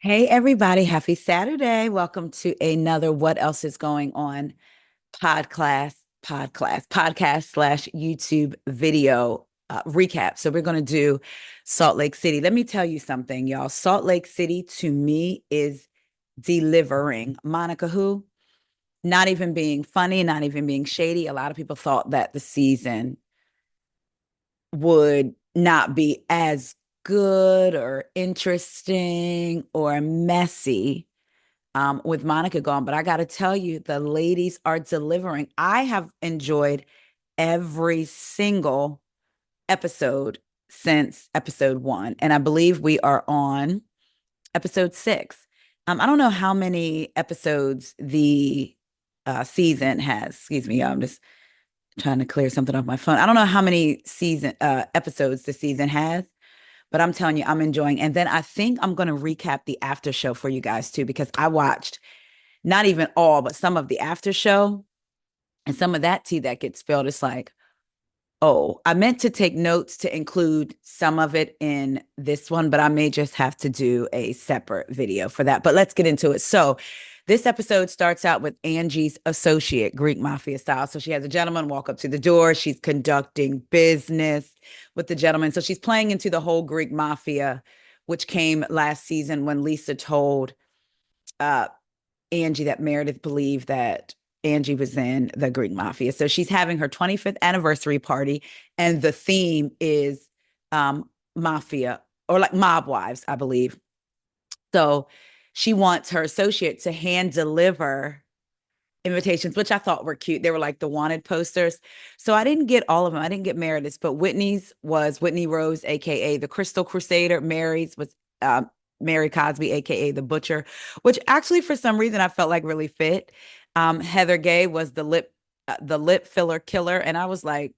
Hey, everybody. Happy Saturday. Welcome to another What Else is Going On podcast slash YouTube video recap. So we're going to do Salt Lake City. Let me tell you something, y'all. Salt Lake City to me is delivering. Monica, who? Not even being funny, not even being shady. A lot of people thought that the season would not be as good or interesting or messy with Monica gone. But I got to tell you, the ladies are delivering. I have enjoyed every single episode since episode one. And I believe we are on episode 6. I don't know how many episodes the season has. Excuse me, I'm just trying to clear something off my phone. I don't know how many season episodes the season has, but I'm telling you, I'm enjoying. And then I think I'm going to recap the after show for you guys too, because I watched not even all, but some of the after show and some of that tea that gets spilled. It's like, oh, I meant to take notes to include some of it in this one, but I may just have to do a separate video for that. But let's get into it. So, this episode starts out with Angie's associate, Greek Mafia style. So she has a gentleman walk up to the door. She's conducting business with the gentleman. So she's playing into the whole Greek Mafia, which came last season when Lisa told uh, Angie that Meredith believed that Angie was in the Greek Mafia. So she's having her 25th anniversary party, and the theme is mafia or like mob wives, I believe. So she wants her associate to hand deliver invitations, which I thought were cute. They were like the wanted posters. So I didn't get all of them. I didn't get Meredith's, but Whitney's was Whitney Rose, aka the Crystal Crusader. Mary's was Mary Cosby, aka the Butcher, which actually for some reason I felt like really fit. Heather Gay was the lip filler killer, and I was like,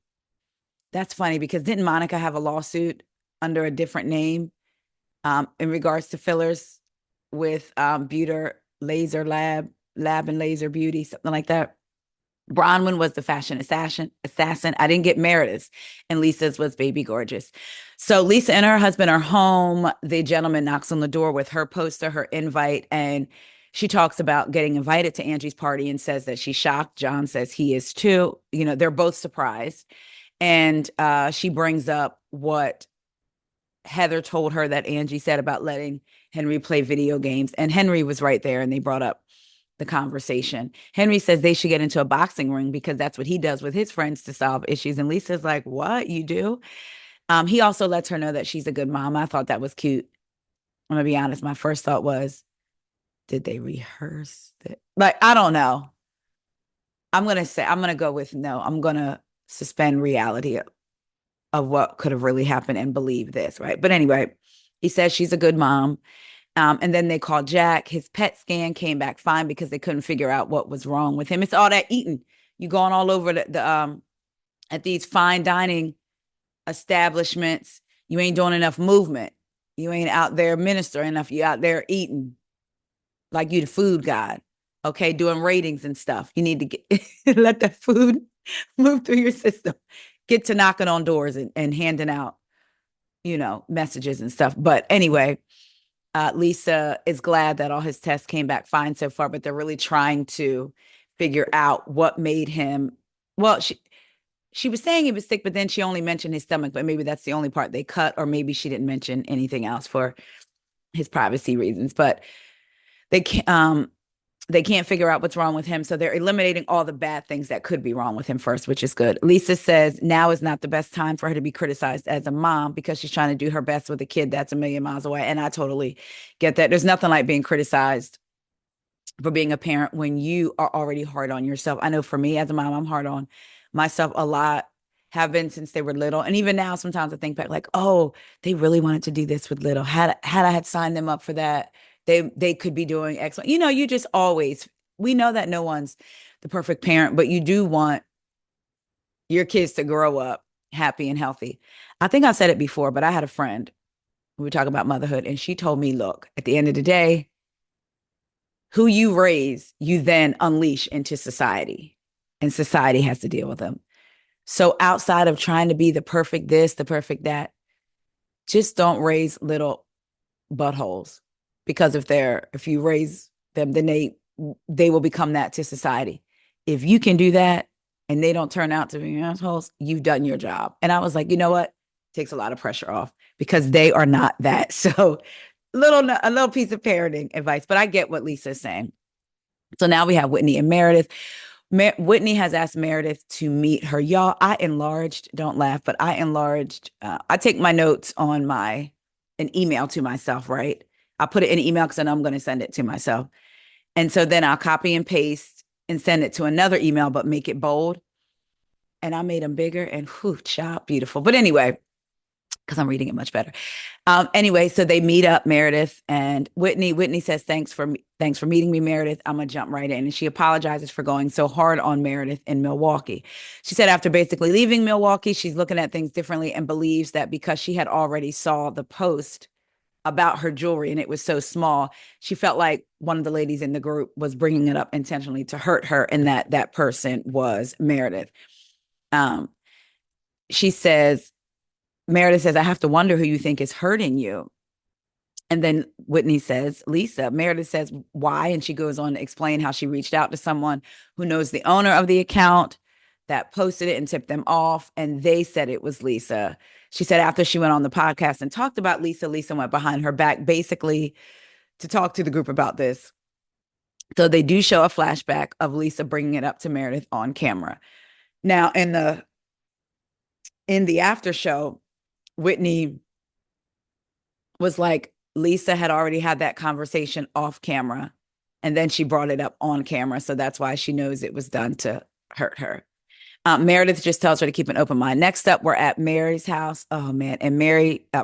that's funny because didn't Monica have a lawsuit under a different name in regards to fillers with Buter Laser Lab and Laser Beauty, something like that. Bronwyn was the fashion assassin. I didn't get Meredith's, and Lisa's was Baby Gorgeous. So Lisa and her husband are home. The gentleman knocks on the door with her poster, her invite, and she talks about getting invited to Angie's party and says that she's shocked. John says he is too. You know, they're both surprised. And she brings up what Heather told her that Angie said about letting Henry play video games. And Henry was right there, and they brought up the conversation. Henry says they should get into a boxing ring because that's what he does with his friends to solve issues. And Lisa's like, what you do? He also lets her know that she's a good mom. I thought that was cute. I'm gonna be honest. My first thought was, did they rehearse it? Like, I don't know. I'm gonna go with no. I'm gonna suspend reality of what could have really happened and believe this, right? But anyway, he says she's a good mom. And then they called Jack. His PET scan came back fine because they couldn't figure out what was wrong with him. It's all that eating. You going all over the at these fine dining establishments. You ain't doing enough movement. You ain't out there ministering enough. You out there eating like you the food god. Okay, doing ratings and stuff. You need to get let that food move through your system. Get to knocking on doors and handing out, messages and stuff. But anyway, Lisa is glad that all his tests came back fine so far, but they're really trying to figure out what made him. Well, she was saying he was sick, but then she only mentioned his stomach. But maybe that's the only part they cut, or maybe she didn't mention anything else for his privacy reasons. But they can't. They can't figure out what's wrong with him. So they're eliminating all the bad things that could be wrong with him first, which is good. Lisa says now is not the best time for her to be criticized as a mom because she's trying to do her best with a kid that's a million miles away. And I totally get that. There's nothing like being criticized for being a parent when you are already hard on yourself. I know for me as a mom, I'm hard on myself a lot, have been since they were little. And even now, sometimes I think back like, oh, they really wanted to do this with little. Had I had signed them up for that, they could be doing excellent. You just always, we know that no one's the perfect parent, but you do want your kids to grow up happy and healthy. I think I've said it before, but I had a friend, we were talking about motherhood, and she told me, look, at the end of the day, who you raise, you then unleash into society, and society has to deal with them. So outside of trying to be the perfect this, the perfect that, just don't raise little buttholes. because if you raise them, then they will become that to society. If you can do that and they don't turn out to be assholes, you've done your job. And I was like, you know what? Takes a lot of pressure off because they are not that. So a little piece of parenting advice, but I get what Lisa's saying. So now we have Whitney and Meredith. Whitney has asked Meredith to meet her. Y'all, I enlarged, don't laugh, but I enlarged. I take my notes on an email to myself, right? I put it in an email because I know I'm going to send it to myself. And so then I'll copy and paste and send it to another email, but make it bold. And I made them bigger and whew, child, beautiful. But anyway, because I'm reading it much better. Anyway, so they meet up, Meredith and Whitney. Whitney says, thanks for meeting me, Meredith. I'm going to jump right in. And she apologizes for going so hard on Meredith in Milwaukee. She said after basically leaving Milwaukee, she's looking at things differently and believes that because she had already saw the post about her jewelry and it was so small, she felt like one of the ladies in the group was bringing it up intentionally to hurt her, and that person was Meredith. Um, she says, Meredith says, I have to wonder who you think is hurting you. And then Whitney says, Lisa. Meredith says, why? And she goes on to explain how she reached out to someone who knows the owner of the account that posted it and tipped them off. And they said it was Lisa. She said after she went on the podcast and talked about Lisa, Lisa went behind her back basically to talk to the group about this. So they do show a flashback of Lisa bringing it up to Meredith on camera. Now, in the after show, Whitney was like, Lisa had already had that conversation off camera, and then she brought it up on camera. So that's why she knows it was done to hurt her. Meredith just tells her to keep an open mind. Next up, we're at Mary's house. Oh, man. And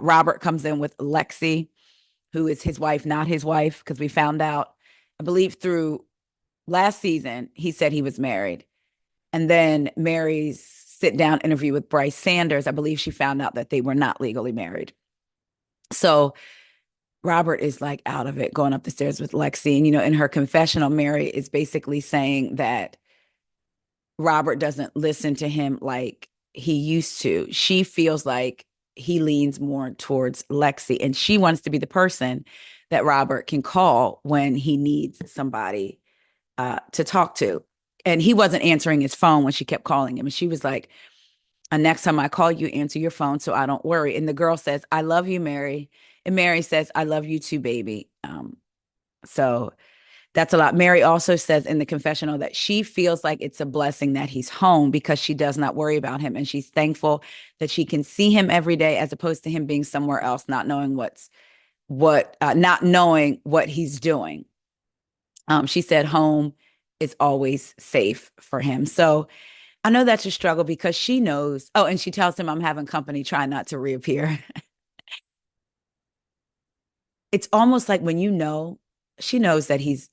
Robert comes in with Lexi, who is his wife, not his wife, because we found out, I believe through last season, he said he was married. And then Mary's sit down interview with Bryce Sanders, I believe she found out that they were not legally married. So Robert is like out of it, going up the stairs with Lexi. And, in her confessional, Mary is basically saying that Robert doesn't listen to him like he used to. She feels like he leans more towards Lexi, and she wants to be the person that Robert can call when he needs somebody to talk to. And he wasn't answering his phone when she kept calling him. And she was like, next time I call you, answer your phone so I don't worry. And the girl says, I love you, Mary. And Mary says, I love you too, baby. So that's a lot. Mary also says in the confessional that she feels like it's a blessing that he's home because she does not worry about him. And she's thankful that she can see him every day as opposed to him being somewhere else, not knowing not knowing what he's doing. She said home is always safe for him. So I know that's a struggle because she knows. Oh, and she tells him, I'm having company, try not to reappear. It's almost like when she knows that he's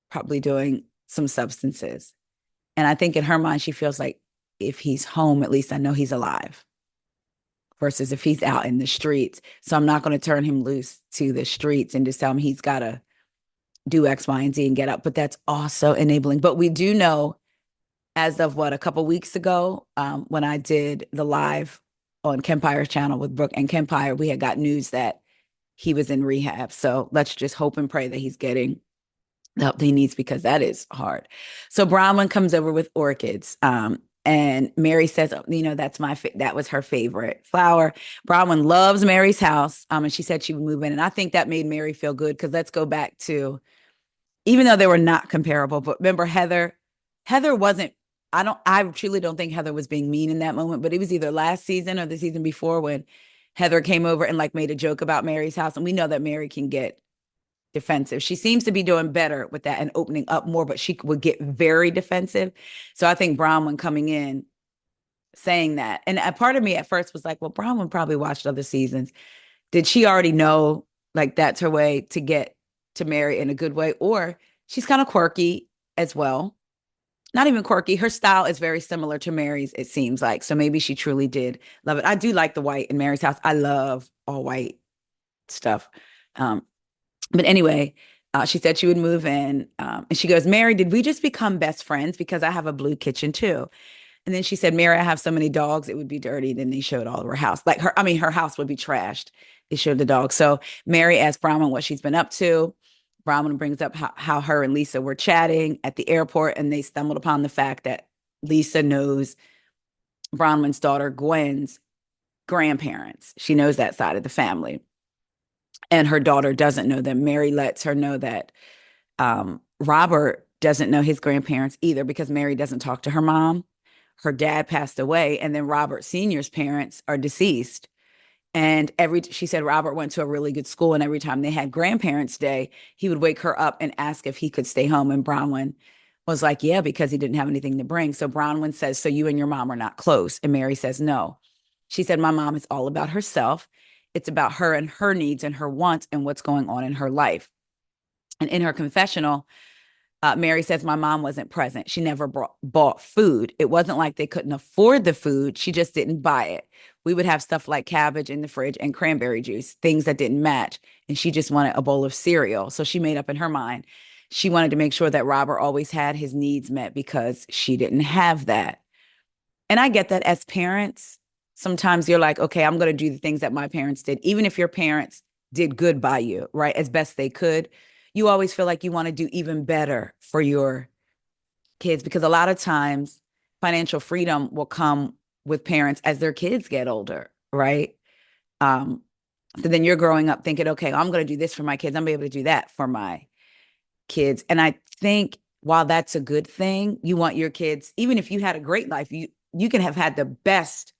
probably doing some substances. And I think in her mind, she feels like if he's home, at least I know he's alive versus if he's out in the streets. So I'm not going to turn him loose to the streets and just tell him he's got to do X, Y, and Z and get out. But that's also enabling. But we do know as of a couple weeks ago, when I did the live on Kempire's channel with Brooke and Kempire, we had got news that he was in rehab. So let's just hope and pray that he's getting the help he needs because that is hard. So Bronwyn comes over with orchids. And Mary says, that was her favorite flower. Bronwyn loves Mary's house. And she said she would move in. And I think that made Mary feel good because let's go back to, even though they were not comparable, but remember Heather wasn't, I truly don't think Heather was being mean in that moment, but it was either last season or the season before when Heather came over and made a joke about Mary's house. And we know that Mary can get defensive. She seems to be doing better with that and opening up more, but she would get very defensive. So I think Bronwyn coming in saying that, and a part of me at first was like, well, Bronwyn probably watched other seasons. Did she already know that's her way to get to Mary in a good way? Or she's kind of quirky as well. Not even quirky. Her style is very similar to Mary's, it seems like. So maybe she truly did love it. I do like the white in Mary's house. I love all white stuff. But anyway, she said she would move in. And she goes, Mary, did we just become best friends? Because I have a blue kitchen too. And then she said, Mary, I have so many dogs, it would be dirty. Then they showed all of her house. Like her, I mean, her house would be trashed. They showed the dog. So Mary asked Bronwyn what she's been up to. Bronwyn brings up how her and Lisa were chatting at the airport, and they stumbled upon the fact that Lisa knows Bronwyn's daughter Gwen's grandparents. She knows that side of the family. And her daughter doesn't know them. Mary lets her know that Robert doesn't know his grandparents either because Mary doesn't talk to her mom. Her dad passed away, and then Robert Sr.'s parents are deceased. And she said Robert went to a really good school, and every time they had grandparents' day, he would wake her up and ask if he could stay home. And Bronwyn was like, yeah, because he didn't have anything to bring. So Bronwyn says, so you and your mom are not close. And Mary says, no. She said, my mom is all about herself. It's about her and her needs and her wants and what's going on in her life. And in her confessional, Mary says, my mom wasn't present. She never bought food. It wasn't like they couldn't afford the food. She just didn't buy it. We would have stuff like cabbage in the fridge and cranberry juice, things that didn't match. And she just wanted a bowl of cereal. So she made up in her mind, she wanted to make sure that Robert always had his needs met because she didn't have that. And I get that as parents, sometimes you're like, okay, I'm going to do the things that my parents did, even if your parents did good by you, right? As best they could. You always feel like you want to do even better for your kids because a lot of times financial freedom will come with parents as their kids get older, right? Um, so then you're growing up thinking, okay, I'm going to do this for my kids. I'm going to be able to do that for my kids. And I think while that's a good thing, you want your kids, even if you had a great life, you can have had the best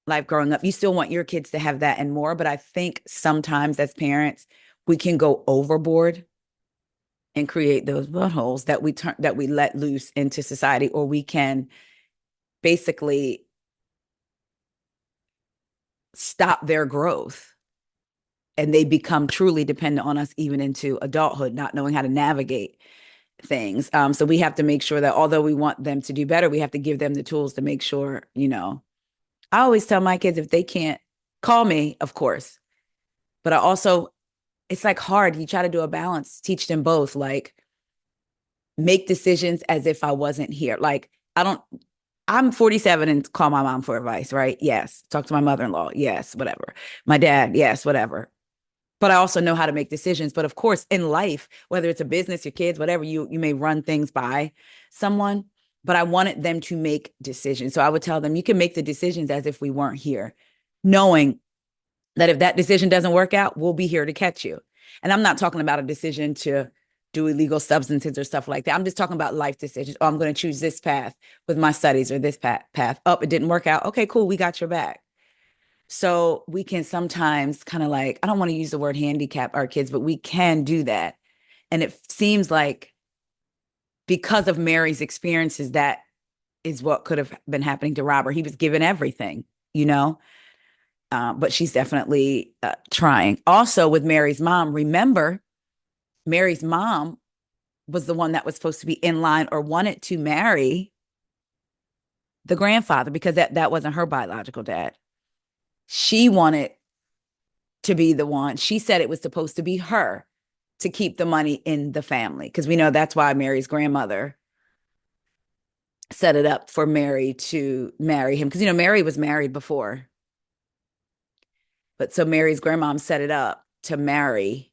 life growing up. You still want your kids to have that and more. But I think sometimes as parents, we can go overboard and create those buttholes that we let loose into society, or we can basically stop their growth and they become truly dependent on us even into adulthood, not knowing how to navigate things. So we have to make sure that although we want them to do better, we have to give them the tools to make sure, I always tell my kids if they can't call me, of course, but I also, it's like hard. You try to do a balance, teach them both, like make decisions as if I wasn't here. Like I'm 47 and call my mom for advice, right? Yes. Talk to my mother-in-law. Yes, whatever. My dad. Yes, whatever. But I also know how to make decisions. But of course, in life, whether it's a business, your kids, whatever, you may run things by someone, but I wanted them to make decisions. So I would tell them, you can make the decisions as if we weren't here, knowing that if that decision doesn't work out, we'll be here to catch you. And I'm not talking about a decision to do illegal substances or stuff like that. I'm just talking about life decisions. Oh, I'm going to choose this path with my studies or this path. Oh, it didn't work out. Okay, cool. We got your back. So we can sometimes kind of like, I don't want to use the word handicap our kids, but we can do that. And it seems like because of Mary's experiences, that is what could have been happening to Robert. He was given everything, you know? But she's definitely trying. Also, with Mary's mom, remember, Mary's mom was the one that was supposed to be in line or wanted to marry the grandfather because that wasn't her biological dad. She wanted to be the one. She said it was supposed to be her to keep the money in the family because we know that's why Mary's grandmother set it up for Mary to marry him because Mary was married before. But so Mary's grandmom set it up to marry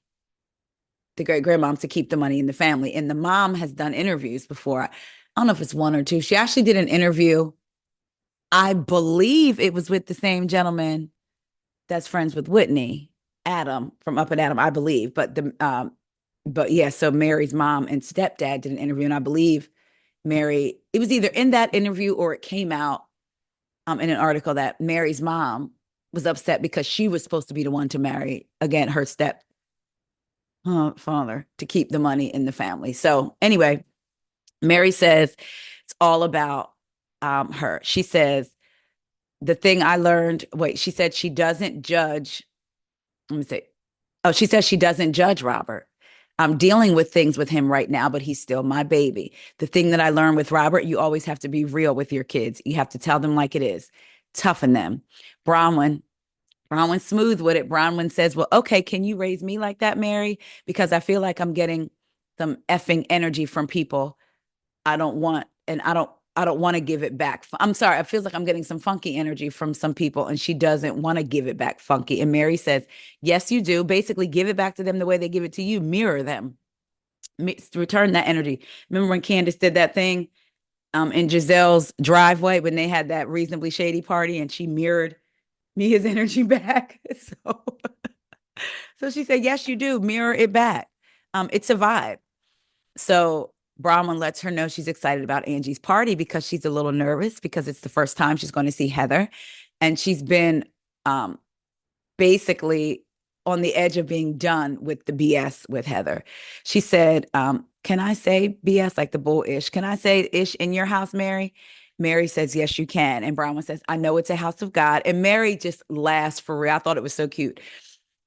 the great grandmom to keep the money in the family. And the mom has done interviews before. I don't know if it's one or two. She actually did an interview. I believe it was with the same gentleman that's friends with Whitney, Adam from Up and Adam, I believe. But yeah, so Mary's mom and stepdad did an interview, and I believe Mary, it was either in that interview or it came out in an article that Mary's mom was upset because she was supposed to be the one to marry again her step father to keep the money in the family. So anyway, Mary says it's all about her. She says the thing I learned. Wait, she said she doesn't judge. Let me say. Oh, she says she doesn't judge Robert. I'm dealing with things with him right now, but he's still my baby. The thing that I learned with Robert, you always have to be real with your kids. You have to tell them like it is, toughen them. Bronwyn smooth with it. Bronwyn says, well, okay, can you raise me like that, Mary? Because I feel like I'm getting some effing energy from people I don't want. And I don't want to give it back. I'm sorry. It feels like I'm getting some funky energy from some people, and she doesn't want to give it back funky. And Mary says, yes, you do. Basically, give it back to them the way they give it to you. Mirror them. Return that energy. Remember when Candace did that thing in Giselle's driveway when they had that reasonably shady party, and she mirrored Mia's energy back. So she said, yes, you do. Mirror it back. It's a vibe. So Bronwyn lets her know she's excited about Angie's party because she's a little nervous because it's the first time she's going to see Heather. And she's been um, basically on the edge of being done with the BS with Heather. She said, can I say BS, like the bullish? Can I say ish in your house, Mary? Mary says, yes, you can. And Bronwyn says, I know it's a house of God. And Mary just laughs for real. I thought it was so cute.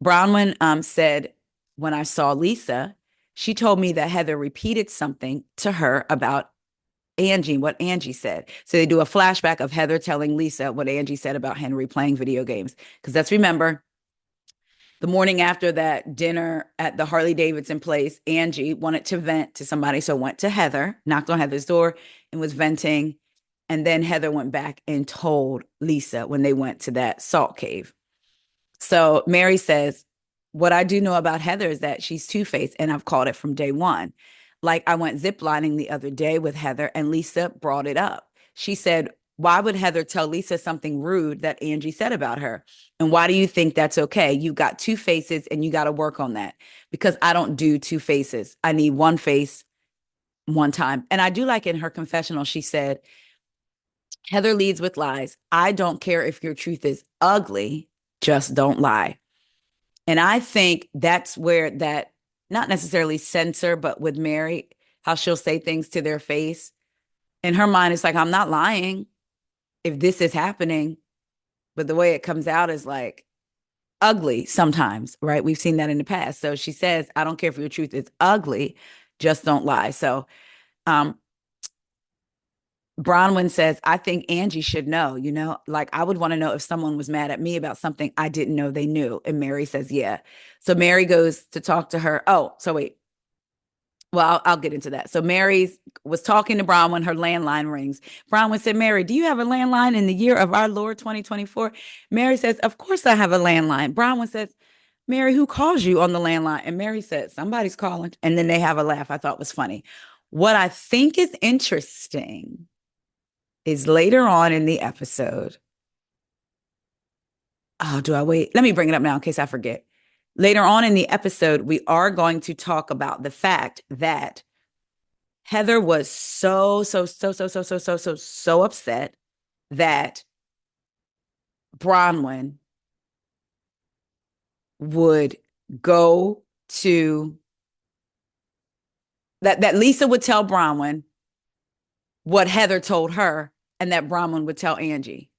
Bronwyn said, when I saw Lisa, she told me that Heather repeated something to her about Angie, what Angie said. So they do a flashback of Heather telling Lisa what Angie said about Henry playing video games. Because let's remember, the morning after that dinner at the Harley Davidson place, Angie wanted to vent to somebody. So went to Heather, knocked on Heather's door and was venting. And then Heather went back and told Lisa when they went to that salt cave. So Mary says, what I do know about Heather is that she's two-faced, and I've called it from day one. Like I went ziplining the other day with Heather, and Lisa brought it up. She said, why would Heather tell Lisa something rude that Angie said about her? And why do you think that's okay? You got two faces and you got to work on that because I don't do two faces. I need one face one time. And I do like in her confessional, she said, Heather leads with lies. I don't care if your truth is ugly, just don't lie. And I think that's where that, not necessarily censor, but with Mary, how she'll say things to their face. In her mind, it's like, I'm not lying if this is happening. But the way it comes out is like ugly sometimes, right? We've seen that in the past. So she says, I don't care if your truth is ugly, just don't lie. So um, Bronwyn says, I think Angie should know, like I would want to know if someone was mad at me about something I didn't know they knew. And Mary says, yeah. So Mary goes to talk to her. Oh, so wait. Well, I'll get into that. So Mary was talking to Bronwyn. Her landline rings. Bronwyn said, Mary, do you have a landline in the year of our Lord 2024? Mary says, of course I have a landline. Bronwyn says, Mary, who calls you on the landline? And Mary said, somebody's calling. And then they have a laugh I thought was funny. What I think is interesting is later on in the episode. Oh, do I wait? Let me bring it up now in case I forget. Later on in the episode, we are going to talk about the fact that Heather was so upset that Bronwyn would go to that Lisa would tell Bronwyn what Heather told her, and that Bronwyn would tell Angie,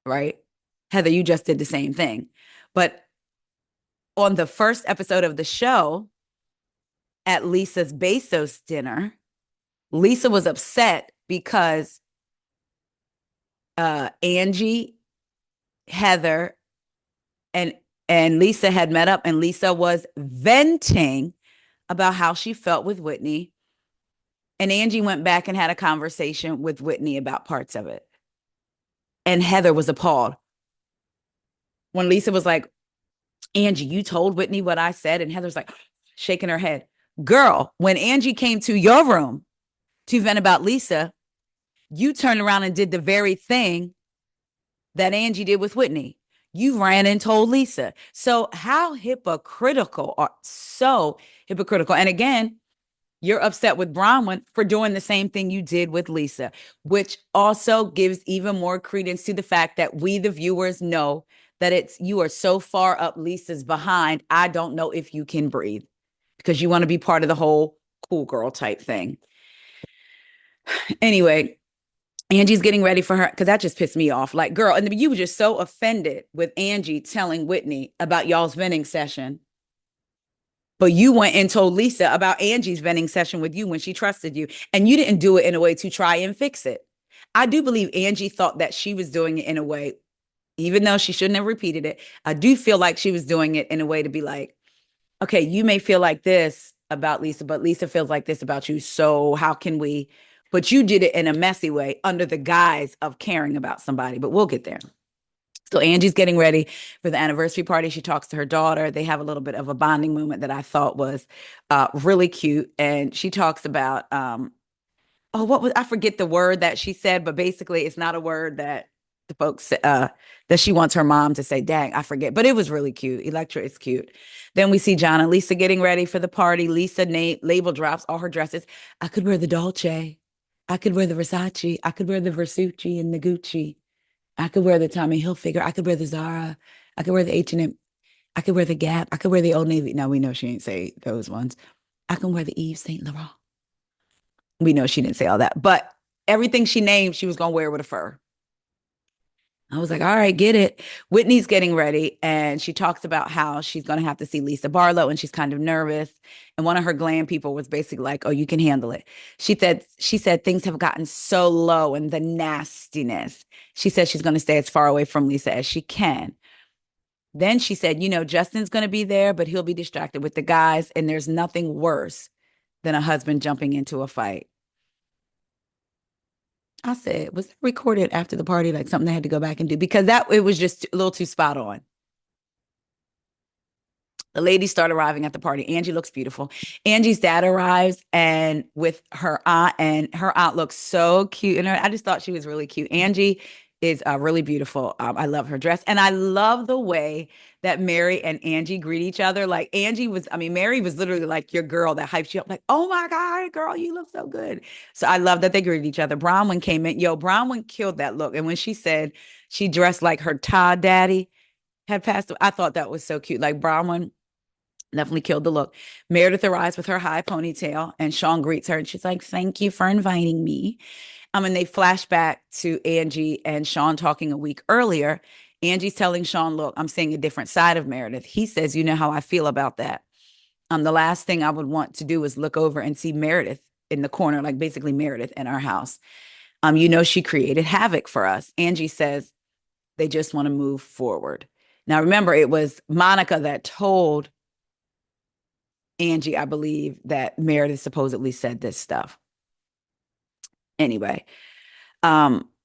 right? Heather, you just did the same thing. But on the first episode of the show, at Lisa's Bezos dinner, Lisa was upset because Angie, Heather, and Lisa had met up, and Lisa was venting about how she felt with Whitney. And Angie went back and had a conversation with Whitney about parts of it. And Heather was appalled when Lisa was like, Angie, you told Whitney what I said. And Heather's like shaking her head. Girl, when Angie came to your room to vent about Lisa, you turned around and did the very thing that Angie did with Whitney. You ran and told Lisa. So how hypocritical, or so hypocritical. And again, you're upset with Bronwyn for doing the same thing you did with Lisa, which also gives even more credence to the fact that we, the viewers, know that you are so far up Lisa's behind. I don't know if you can breathe because you want to be part of the whole cool girl type thing. Anyway, Angie's getting ready for her because that just pissed me off. Like, girl, and you were just so offended with Angie telling Whitney about y'all's venting session. But you went and told Lisa about Angie's venting session with you when she trusted you. And you didn't do it in a way to try and fix it. I do believe Angie thought that she was doing it in a way, even though she shouldn't have repeated it. I do feel like she was doing it in a way to be like, okay, you may feel like this about Lisa, but Lisa feels like this about you. So how can we but you did it in a messy way under the guise of caring about somebody. But we'll get there. So Angie's getting ready for the anniversary party. She talks to her daughter. They have a little bit of a bonding moment that I thought was really cute. And she talks about, oh, what was, I forget the word that she said, but basically it's not a word that the folks, that she wants her mom to say. Dang, I forget. But it was really cute. Electra is cute. Then we see John and Lisa getting ready for the party. Lisa label drops all her dresses. I could wear the Dolce. I could wear the Versace. I could wear the Versace and the Gucci. I could wear the Tommy Hilfiger. I could wear the Zara. I could wear the H&M. I could wear the Gap. I could wear the Old Navy. Now we know she ain't say those ones. I can wear the Yves Saint Laurent. We know she didn't say all that, but everything she named, she was gonna wear with a fur. I was like, all right, get it. Whitney's getting ready, and she talks about how she's going to have to see Lisa Barlow, and she's kind of nervous. And one of her glam people was basically like, "Oh, you can handle it." She said things have gotten so low, and the nastiness. She said she's going to stay as far away from Lisa as she can. Then she said, Justin's going to be there, but he'll be distracted with the guys, and there's nothing worse than a husband jumping into a fight. I said, was that recorded after the party, like something they had to go back and do? Because that it was just a little too spot on. The ladies start arriving at the party. Angie looks beautiful. Angie's dad arrives and with her aunt, and her aunt looks so cute. And I just thought she was really cute. Angie is really beautiful. I love her dress. And I love the way that Mary and Angie greet each other. Like Mary was literally like your girl that hypes you up, like, oh my God, girl, you look so good. So I love that they greeted each other. Bronwyn came in. Yo, Bronwyn killed that look. And when she said she dressed like her Todd daddy had passed away, I thought that was so cute. Like Bronwyn definitely killed the look. Meredith arrives with her high ponytail, and Sean greets her, and she's like, "Thank you for inviting me." And they flash back to Angie and Sean talking a week earlier. Angie's telling Sean, "Look, I'm seeing a different side of Meredith." He says, "You know how I feel about that. The last thing I would want to do is look over and see Meredith in the corner, like basically Meredith in our house. She created havoc for us." Angie says they just want to move forward. Now, remember, it was Monica that told Angie, I believe, that Meredith supposedly said this stuff. Anyway,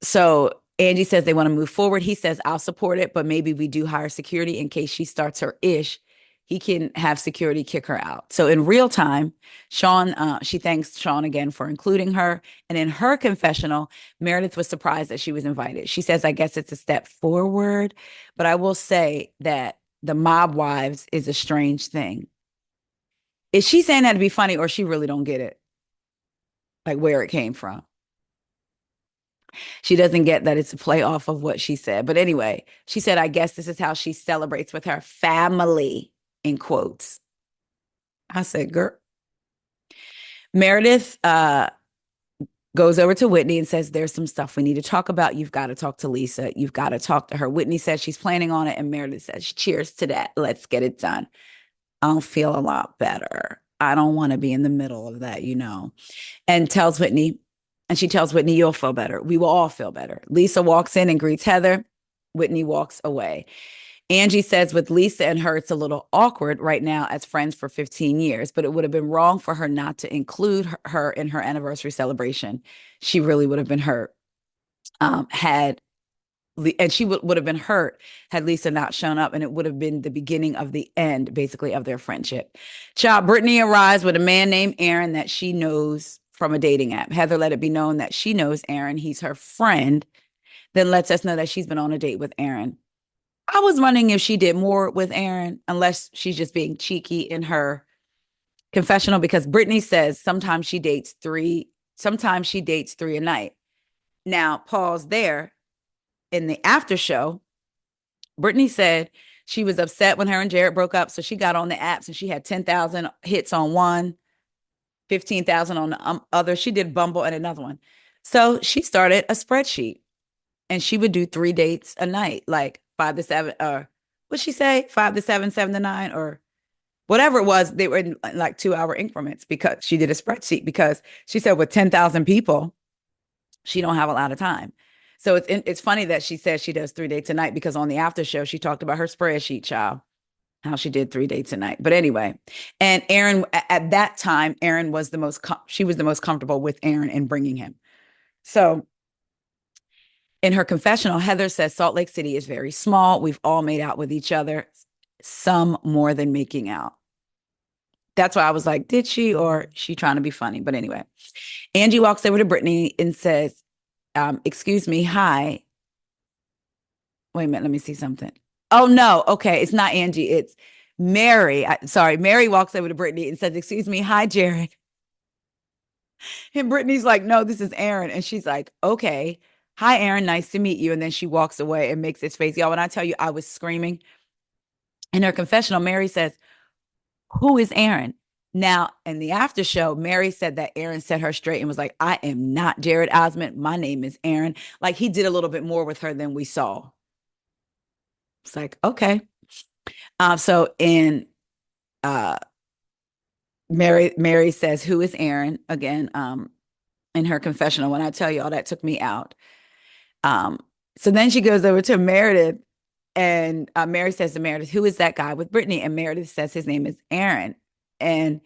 so Angie says they want to move forward. He says, I'll support it, but maybe we do hire security in case she starts her ish. He can have security kick her out. So in real time, she thanks Sean again for including her. And in her confessional, Meredith was surprised that she was invited. She says, I guess it's a step forward, but I will say that the mob wives is a strange thing. Is she saying that to be funny, or she really don't get it? Like where it came from. She doesn't get that it's a play off of what she said. But anyway, she said, I guess this is how she celebrates with her family, in quotes. I said, girl. Meredith goes over to Whitney and says, there's some stuff we need to talk about. You've got to talk to Lisa. You've got to talk to her. Whitney says she's planning on it. And Meredith says, cheers to that. Let's get it done. I'll feel a lot better. I don't want to be in the middle of that, and she tells Whitney, you'll feel better. We will all feel better. Lisa walks in and greets Heather. Whitney walks away. Angie says with Lisa and her, it's a little awkward right now as friends for 15 years, but it would have been wrong for her not to include her in her anniversary celebration. She really would have been hurt and she would have been hurt had Lisa not shown up, and it would have been the beginning of the end, basically, of their friendship. Child, Brittany arrives with a man named Aaron that she knows from a dating app. Heather let it be known that she knows Aaron. He's her friend. Then lets us know that she's been on a date with Aaron. I was wondering if she did more with Aaron, unless she's just being cheeky in her confessional, because Brittany says sometimes she dates three a night. Now, pause there. In the after show, Brittany said she was upset when her and Jared broke up. So she got on the apps and she had 10,000 hits on one, 15,000 on the other. She did Bumble and another one. So she started a spreadsheet, and she would do 3 dates a night, like 5 to 7, or what'd she say? 5 to 7, 7 to 9, or whatever it was. They were in like 2-hour increments, because she did a spreadsheet, because she said with 10,000 people, she don't have a lot of time. So it's funny that she says she does 3 dates a night, because on the after show, she talked about her spreadsheet, child. how she did 3 dates a night. But anyway, and Aaron at that time, Aaron was the most she was the most comfortable with Aaron and bringing him. So in her confessional, Heather says Salt Lake City is very small. We've all made out with each other, some more than making out. That's why I was like, did she or she trying to be funny? But anyway, Angie walks over to Brittany and says, excuse me, hi. Wait a minute, let me see something. Oh no, okay, it's not Angie, it's Mary. Sorry, Mary walks over to Brittany and says, excuse me, hi, Jared. And Brittany's like, no, this is Aaron. And she's like, okay, hi, Aaron, nice to meet you. And then she walks away and makes this face. Y'all, when I tell you I was screaming in her confessional, Mary says, who is Aaron? Now, in the after show, Mary said that Aaron set her straight and was like, I am not Jared Osmond. My name is Aaron. Like he did a little bit more with her than we saw. It's like, okay. So in uh Mary says, who is Aaron? Again, in her confessional, when I tell you all that took me out. Um, so then she goes over to Meredith and Mary says to Meredith, who is that guy with Brittany? And Meredith says his name is Aaron. And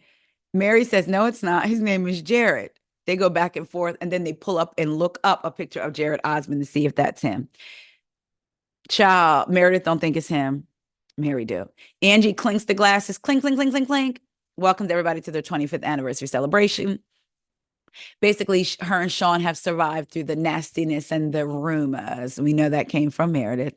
Mary says, no, it's not. His name is Jared. They go back and forth and then they pull up and look up a picture of Jared Osmond to see if that's him. Child, Meredith don't think it's him. Mary do. Angie clinks the glasses, clink, clink, clink, clink, clink. Welcomes everybody to their 25th anniversary celebration. Basically, her and Sean have survived through the nastiness and the rumors. We know that came from Meredith.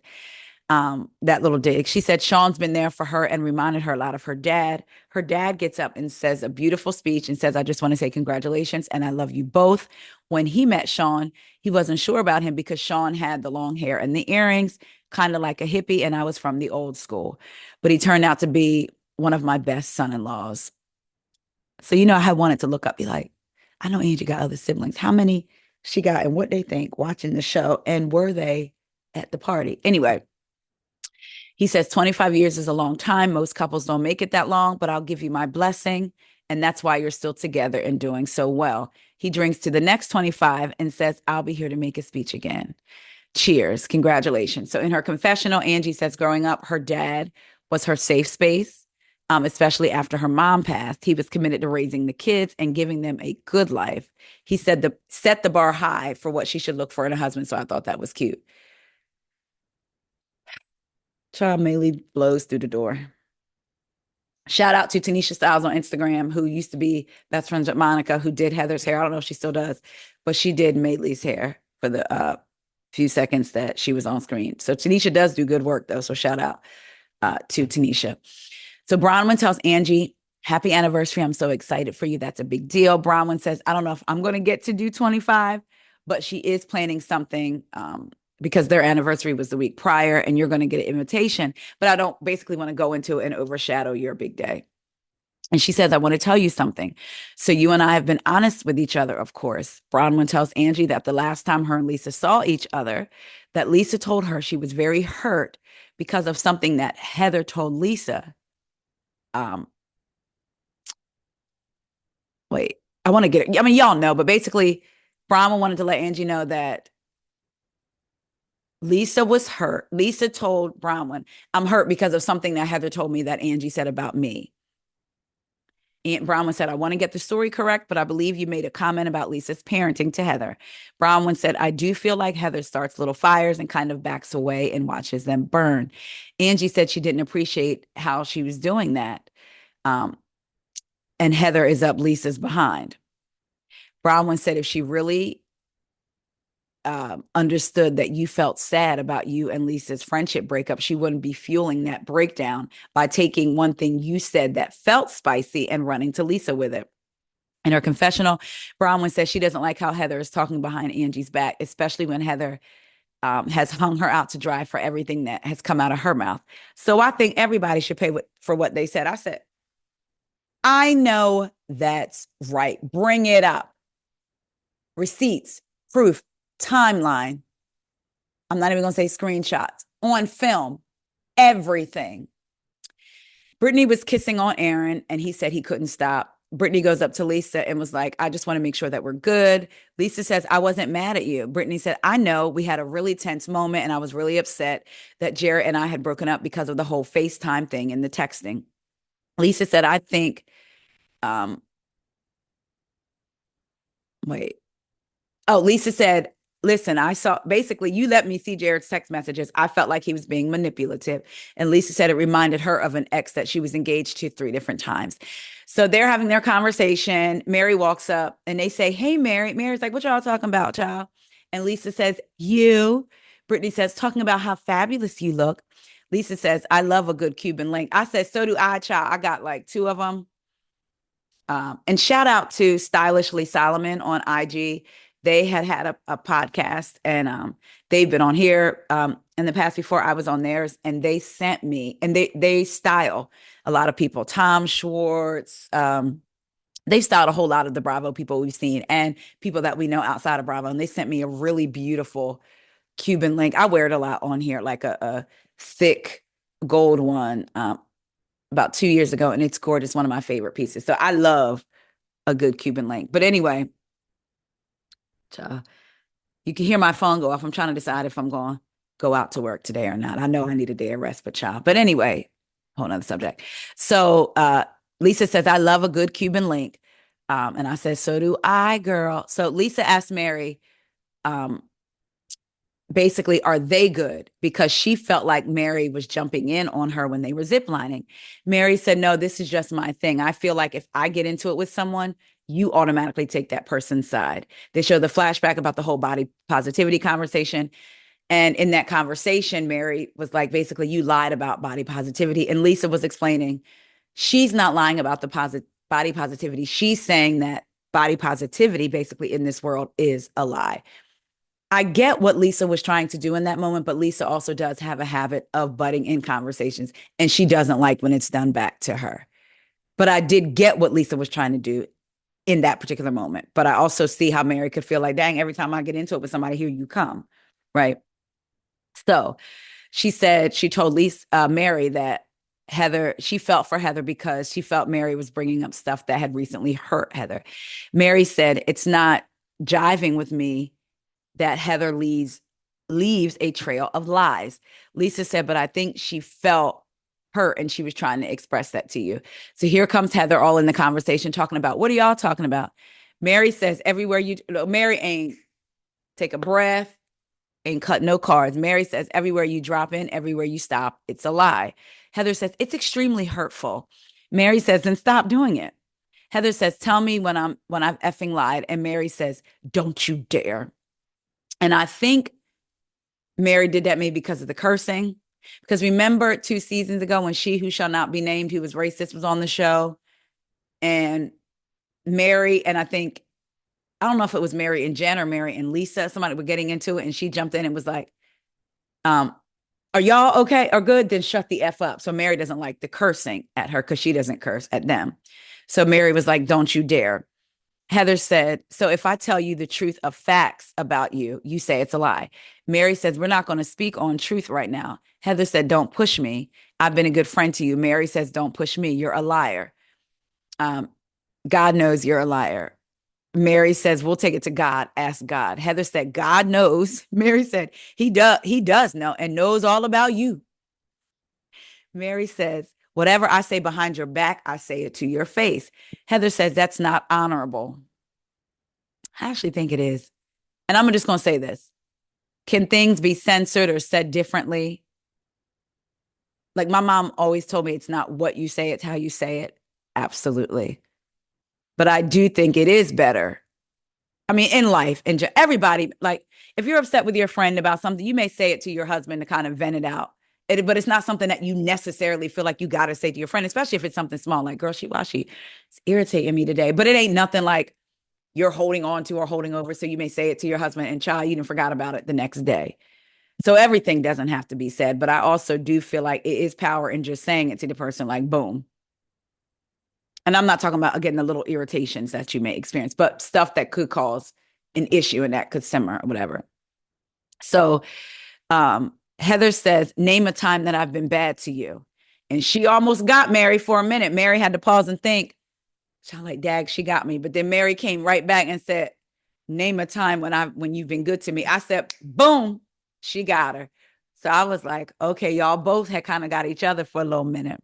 That little dig. She said Sean's been there for her and reminded her a lot of her dad. Her dad gets up and says a beautiful speech and says, I just want to say congratulations and I love you both. When he met Sean, he wasn't sure about him because Sean had the long hair and the earrings, kind of like a hippie, and I was from the old school. But he turned out to be one of my best son-in-laws. So, I had wanted to look up, be like, I know Angie got other siblings. How many she got and what they think watching the show? And were they at the party? Anyway, he says 25 years is a long time. Most couples don't make it that long, but I'll give you my blessing. And that's why you're still together and doing so well. He drinks to the next 25 and says, I'll be here to make a speech again. Cheers. Congratulations. So in her confessional, Angie says growing up, her dad was her safe space, especially after her mom passed. He was committed to raising the kids and giving them a good life. He said set the bar high for what she should look for in a husband. So I thought that was cute. Child Maylee blows through the door. Shout out to Tanisha Styles on Instagram, who used to be best friends with Monica, who did Heather's hair. I don't know if she still does, but she did Maylee's hair for the few seconds that she was on screen. So Tanisha does do good work, though. So shout out to Tanisha. So Bronwyn tells Angie, happy anniversary. I'm so excited for you. That's a big deal. Bronwyn says, I don't know if I'm going to get to do 25, but she is planning something because their anniversary was the week prior and you're going to get an invitation. But I don't basically want to go into and overshadow your big day. And she says, I want to tell you something. So you and I have been honest with each other, of course. Bronwyn tells Angie that the last time her and Lisa saw each other, that Lisa told her she was very hurt because of something that Heather told Lisa. Wait, I want to get it. I mean, y'all know, but basically, Bronwyn wanted to let Angie know that Lisa was hurt. Lisa told Bronwyn, I'm hurt because of something that Heather told me that Angie said about me. Aunt Bronwyn said, I want to get the story correct, but I believe you made a comment about Lisa's parenting to Heather. Bronwyn said, I do feel like Heather starts little fires and kind of backs away and watches them burn. Angie said she didn't appreciate how she was doing that. And Heather is up Lisa's behind. Bronwyn said if she really understood that you felt sad about you and Lisa's friendship breakup, she wouldn't be fueling that breakdown by taking one thing you said that felt spicy and running to Lisa with it. In her confessional, Bronwyn says she doesn't like how Heather is talking behind Angie's back, especially when Heather has hung her out to dry for everything that has come out of her mouth. So I think everybody should pay for what they said. I said, I know that's right. Bring it up. Receipts, proof, timeline. I'm not even going to say screenshots. On film, everything. Brittany was kissing on Aaron, and he said he couldn't stop. Brittany goes up to Lisa and was like, I just want to make sure that we're good. Lisa says, I wasn't mad at you. Brittany said, I know we had a really tense moment and I was really upset that Jared and I had broken up because of the whole FaceTime thing and the texting. Lisa said, I think, um, wait, Oh, Lisa said, listen, I saw basically you let me see Jared's text messages. I felt like he was being manipulative. And Lisa said it reminded her of an ex that she was engaged to 3 different times. So they're having their conversation. Mary walks up and they say, Hey, Mary. Mary's like, What y'all talking about, child? And Lisa says, You. Brittany says, Talking about how fabulous you look. Lisa says, I love a good Cuban link. I said, So do I, child. I got like 2 of them. And shout out to Stylishly Solomon on IG. They had a podcast and they've been on here in the past before I was on theirs, and they sent me and they style a lot of people. Tom Schwartz, they styled a whole lot of the Bravo people we've seen and people that we know outside of Bravo. And they sent me a really beautiful Cuban link. I wear it a lot on here, like a thick gold one. About 2 years ago, and it's gorgeous. One of my favorite pieces. So I love a good Cuban link. But anyway, you can hear my phone go off. I'm trying to decide if I'm going to go out to work today or not. I know I need a day of rest, but child. But anyway, whole nother subject. So Lisa says, I love a good Cuban link. And I said, so do I, girl. So Lisa asked Mary, um, basically, are they good? Because she felt like Mary was jumping in on her when they were ziplining. Mary said, no, this is just my thing. I feel like if I get into it with someone, you automatically take that person's side. They show the flashback about the whole body positivity conversation. And in that conversation, Mary was like, basically, you lied about body positivity. And Lisa was explaining, she's not lying about the body positivity. She's saying that body positivity, basically, in this world is a lie. I get what Lisa was trying to do in that moment, but Lisa also does have a habit of butting in conversations, and she doesn't like when it's done back to her. But I did get what Lisa was trying to do in that particular moment. But I also see how Mary could feel like, dang, every time I get into it with somebody, here you come. Right. So she said she told Lisa, Mary that Heather, she felt for Heather because she felt Mary was bringing up stuff that had recently hurt Heather. Mary said, it's not jiving with me that Heather leaves a trail of lies. Lisa said, but I think she felt hurt and she was trying to express that to you. So here comes Heather all in the conversation talking about, what are y'all talking about? Mary says, everywhere you, no, Mary ain't take a breath, ain't cut no cards. Mary says, everywhere you drop in, everywhere you stop, it's a lie. Heather says, it's extremely hurtful. Mary says, then stop doing it. Heather says, tell me when I've effing lied. And Mary says, don't you dare. And I think Mary did that maybe because of the cursing. Because remember 2 seasons ago when She Who Shall Not Be Named, who was racist, was on the show? And Mary, and I don't know if it was Mary and Jen or Mary and Lisa, somebody were getting into it, and she jumped in and was like, are y'all okay or good? Then shut the F up. So Mary doesn't like the cursing at her because she doesn't curse at them. So Mary was like, don't you dare. Heather said, so if I tell you the truth of facts about you, you say it's a lie. Mary says, we're not going to speak on truth right now. Heather said, don't push me. I've been a good friend to you. Mary says, don't push me. You're a liar. Um, God knows you're a liar. Mary says, we'll take it to God. Ask God. Heather said, God knows. Mary said, he does know and knows all about you. Mary says, whatever I say behind your back, I say it to your face. Heather says, that's not honorable. I actually think it is. And I'm just going to say this. Can things be censored or said differently? Like my mom always told me, it's not what you say, it's how you say it. Absolutely. But I do think it is better. I mean, in life, everybody, like if you're upset with your friend about something, you may say it to your husband to kind of vent it out. But it's not something that you necessarily feel like you got to say to your friend, especially if it's something small, like, girl, she's irritating me today. But it ain't nothing like you're holding on to or holding over. So you may say it to your husband and child, you didn't forgot about it the next day. So everything doesn't have to be said. But I also do feel like it is power in just saying it to the person, like, boom. And I'm not talking about, again, the little irritations that you may experience, but stuff that could cause an issue and that could simmer or whatever. So Heather says, name a time that I've been bad to you. And she almost got Mary for a minute. Mary had to pause and think. So I'm like, Dag, she got me. But then Mary came right back and said, name a time when you've been good to me. I said, boom, she got her. So I was like, okay, y'all both had kind of got each other for a little minute.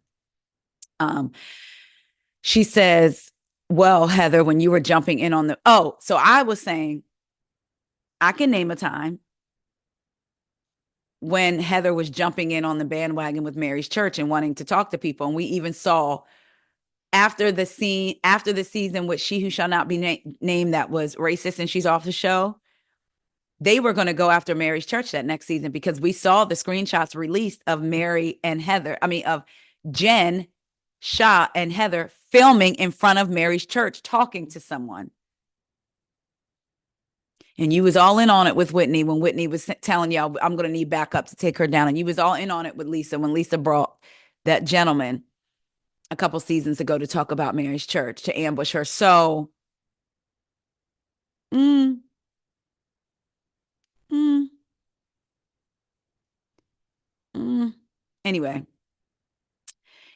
Um, she says, well, Heather, when you were jumping in on so I was saying, I can name a time when Heather was jumping in on the bandwagon with Mary's church and wanting to talk to people. And we even saw after the season with She Who Shall Not Be named that was racist and she's off the show, they were going to go after Mary's church that next season because we saw the screenshots released of Mary and Heather. I mean, of Jen Shah and Heather filming in front of Mary's church talking to someone. And you was all in on it with Whitney when Whitney was telling y'all, I'm going to need backup to take her down. And you was all in on it with Lisa when Lisa brought that gentleman a couple seasons ago to talk about Mary's church, to ambush her. So, mm, mm, mm. Anyway,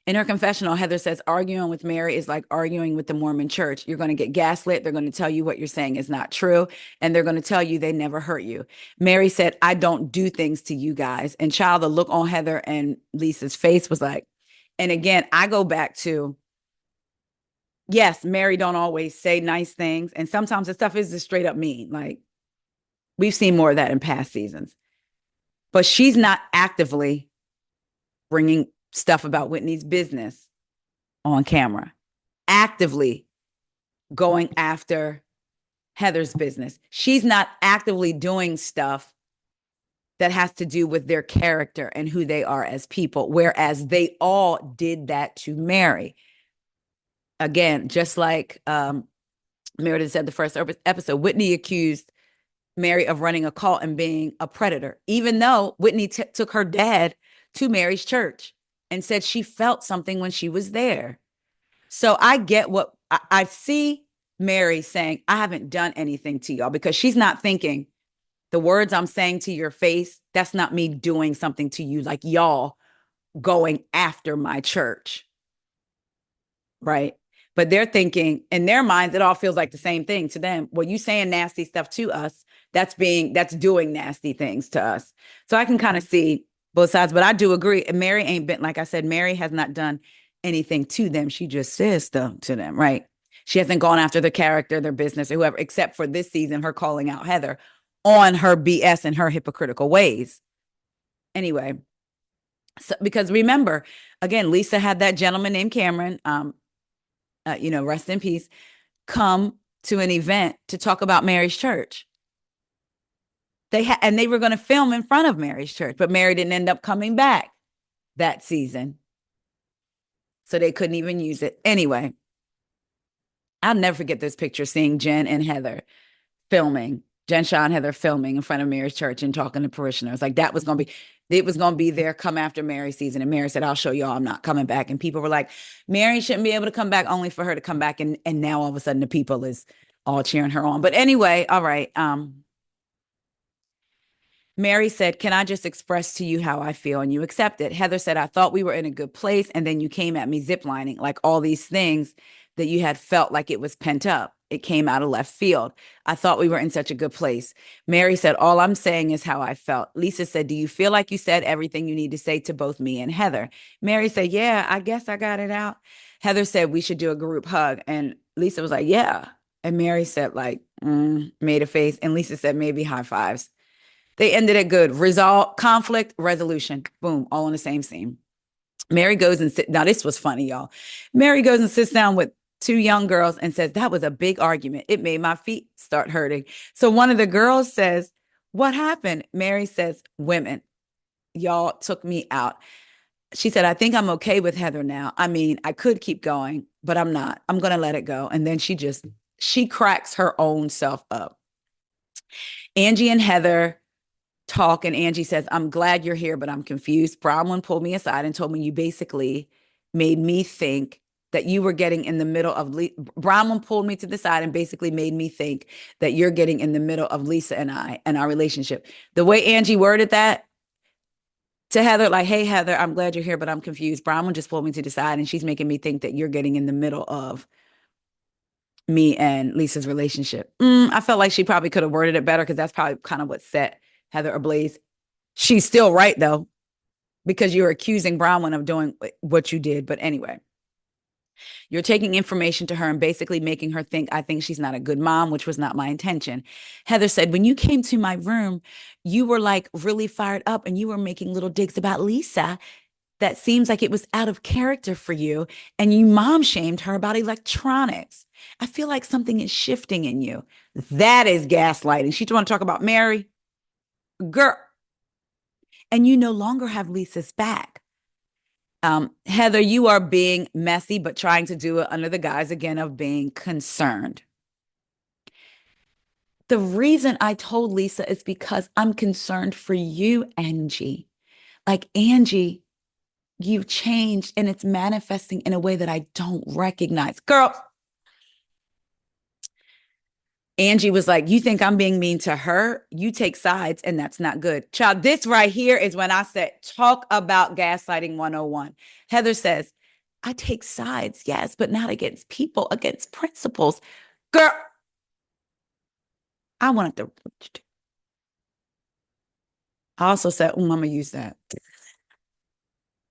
in her confessional, Heather says arguing with Mary is like arguing with the Mormon church. You're going to get gaslit. They're going to tell you what you're saying is not true. And they're going to tell you they never hurt you. Mary said, I don't do things to you guys. And child, the look on Heather and Lisa's face was like, and again, I go back to, yes, Mary don't always say nice things. And sometimes the stuff is just straight up mean. Like we've seen more of that in past seasons. But she's not actively bringing stuff about Whitney's business on camera, actively going after Heather's business. She's not actively doing stuff that has to do with their character and who they are as people, whereas they all did that to Mary. Again, just like Meredith said the first episode, Whitney accused Mary of running a cult and being a predator, even though Whitney took her dad to Mary's church and said she felt something when she was there. So I get what I see Mary saying, I haven't done anything to y'all, because she's not thinking the words I'm saying to your face, that's not me doing something to you, like y'all going after my church. Right. But they're thinking in their minds, it all feels like the same thing to them. Well, you saying nasty stuff to us, that's doing nasty things to us. So I can kind of see both sides, but I do agree. Mary ain't been, like I said, Mary has not done anything to them. She just says stuff to them, right? She hasn't gone after their character, their business, or whoever, except for this season, her calling out Heather on her BS and her hypocritical ways. Anyway, so because remember, again, Lisa had that gentleman named Cameron, rest in peace, come to an event to talk about Mary's church. And they were going to film in front of Mary's church, but Mary didn't end up coming back that season. So they couldn't even use it. Anyway, I'll never forget this picture, seeing Jen and Heather filming, Jen Shaw and Heather filming in front of Mary's church and talking to parishioners. Like it was going to be their come after Mary season. And Mary said, I'll show y'all I'm not coming back. And people were like, Mary shouldn't be able to come back, only for her to come back. And now all of a sudden the people is all cheering her on. But anyway, all right. Mary said, can I just express to you how I feel? And you accepted. Heather said, I thought we were in a good place. And then you came at me ziplining, like all these things that you had felt like it was pent up. It came out of left field. I thought we were in such a good place. Mary said, all I'm saying is how I felt. Lisa said, do you feel like you said everything you need to say to both me and Heather? Mary said, yeah, I guess I got it out. Heather said, we should do a group hug. And Lisa was like, yeah. And Mary said, like, made a face. And Lisa said, maybe high fives. They ended it good. Resolve, conflict, resolution. Boom, all in the same scene. Mary goes and now this was funny, y'all. Mary goes and sits down with two young girls and says, that was a big argument. It made my feet start hurting. So one of the girls says, what happened? Mary says, women, y'all took me out. She said, I think I'm okay with Heather now. I mean, I could keep going, but I'm not. I'm going to let it go. And then she cracks her own self up. Angie and Heather talk, and Angie says, I'm glad you're here, but I'm confused. Bronwyn pulled me aside and told me you basically made me think that you were getting in the middle of Bronwyn pulled me to the side and basically made me think that you're getting in the middle of Lisa and I and our relationship. The way Angie worded that to Heather, like, hey, Heather, I'm glad you're here, but I'm confused. Bronwyn just pulled me to the side and she's making me think that you're getting in the middle of me and Lisa's relationship. I felt like she probably could have worded it better because that's probably kind of what set Heather ablaze. She's still right though, because you're accusing Bronwyn of doing what you did. But anyway, you're taking information to her and basically making her think I think she's not a good mom, which was not my intention. Heather said, when you came to my room, you were like really fired up and you were making little digs about Lisa that seems like it was out of character for you. And you mom shamed her about electronics. I feel like something is shifting in you. That is gaslighting. She want to talk about Mary, girl, and you no longer have Lisa's back. Heather, you are being messy, but trying to do it under the guise again of being concerned. The reason I told Lisa is because I'm concerned for you, Angie. Like, Angie, you've changed and it's manifesting in a way that I don't recognize. Girl, Angie was like, you think I'm being mean to her? You take sides, and that's not good. Child, this right here is when I said, talk about gaslighting 101. Heather says, I take sides, yes, but not against people, against principles. Girl, I wanted to. I also said, I'm going to use that.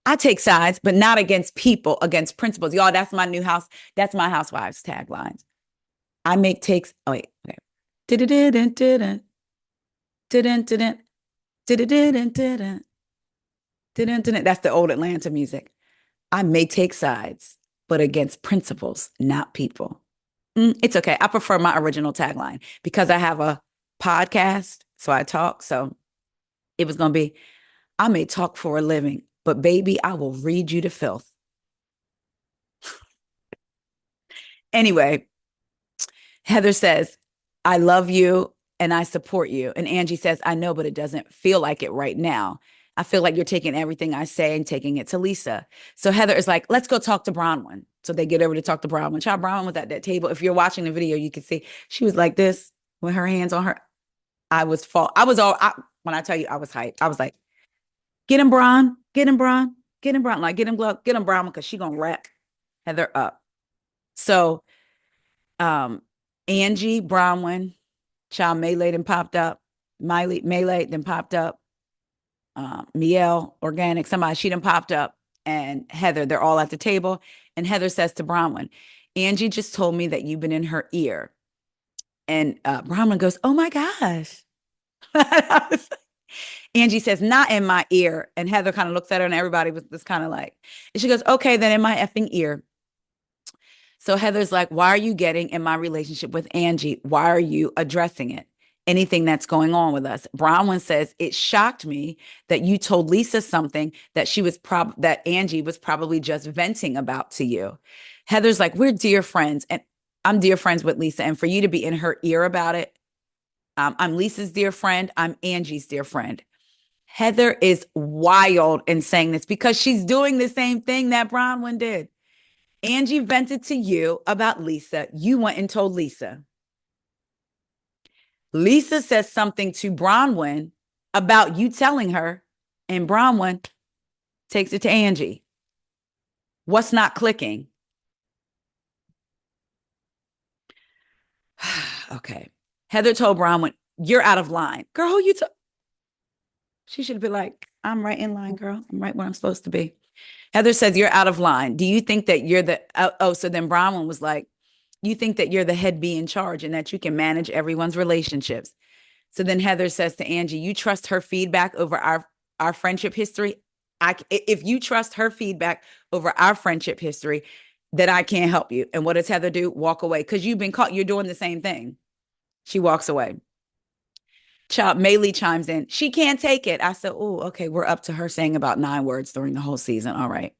I take sides, but not against people, against principles. Y'all, that's my new house. That's my housewives taglines. I make takes. Oh, wait. Okay. That's the old Atlanta music. I may take sides, but against principles, not people. It's okay. I prefer my original tagline because I have a podcast, so I talk. So it was going to be, I may talk for a living, but baby, I will read you to filth. Anyway, Heather says, I love you and I support you. And Angie says, I know, but it doesn't feel like it right now. I feel like you're taking everything I say and taking it to Lisa. So Heather is like, let's go talk to Bronwyn. So they get over to talk to Bronwyn. Child, Bronwyn was at that table. If you're watching the video, you can see she was like this with her hands on her. I was when I tell you I was hyped, I was like, get him, Bron, get him, Bron, get him, Bron. Like, get him, Bronwyn, because she going to wrap Heather up. So um, Angie, Bronwyn, Child Melee then popped up. Melee then popped up. Miel, Organic, somebody, she done popped up. And Heather, they're all at the table. And Heather says to Bronwyn, Angie just told me that you've been in her ear. And Bronwyn goes, oh my gosh. Angie says, not in my ear. And Heather kind of looks at her and everybody was just kind of like, and she goes, okay, then in my effing ear. So Heather's like, why are you getting in my relationship with Angie? Why are you addressing it? Anything that's going on with us. Bronwyn says, it shocked me that you told Lisa something that that Angie was probably just venting about to you. Heather's like, we're dear friends and I'm dear friends with Lisa. And for you to be in her ear about it, I'm Lisa's dear friend. I'm Angie's dear friend. Heather is wild in saying this because she's doing the same thing that Bronwyn did. Angie vented to you about Lisa. You went and told Lisa. Lisa says something to Bronwyn about you telling her, and Bronwyn takes it to Angie. What's not clicking? Okay. Heather told Bronwyn, you're out of line. Girl, who you She should be like, I'm right in line, girl. I'm right where I'm supposed to be. Heather says, you're out of line. Do you think that you're the, so then Bronwyn was like, you think that you're the head bee in charge and that you can manage everyone's relationships. So then Heather says to Angie, you trust her feedback over our friendship history. If you trust her feedback over our friendship history, then I can't help you. And what does Heather do? Walk away. Because you've been caught. You're doing the same thing. She walks away. Maylee chimes in. She can't take it. I said, oh, okay. We're up to her saying about 9 words during the whole season. All right.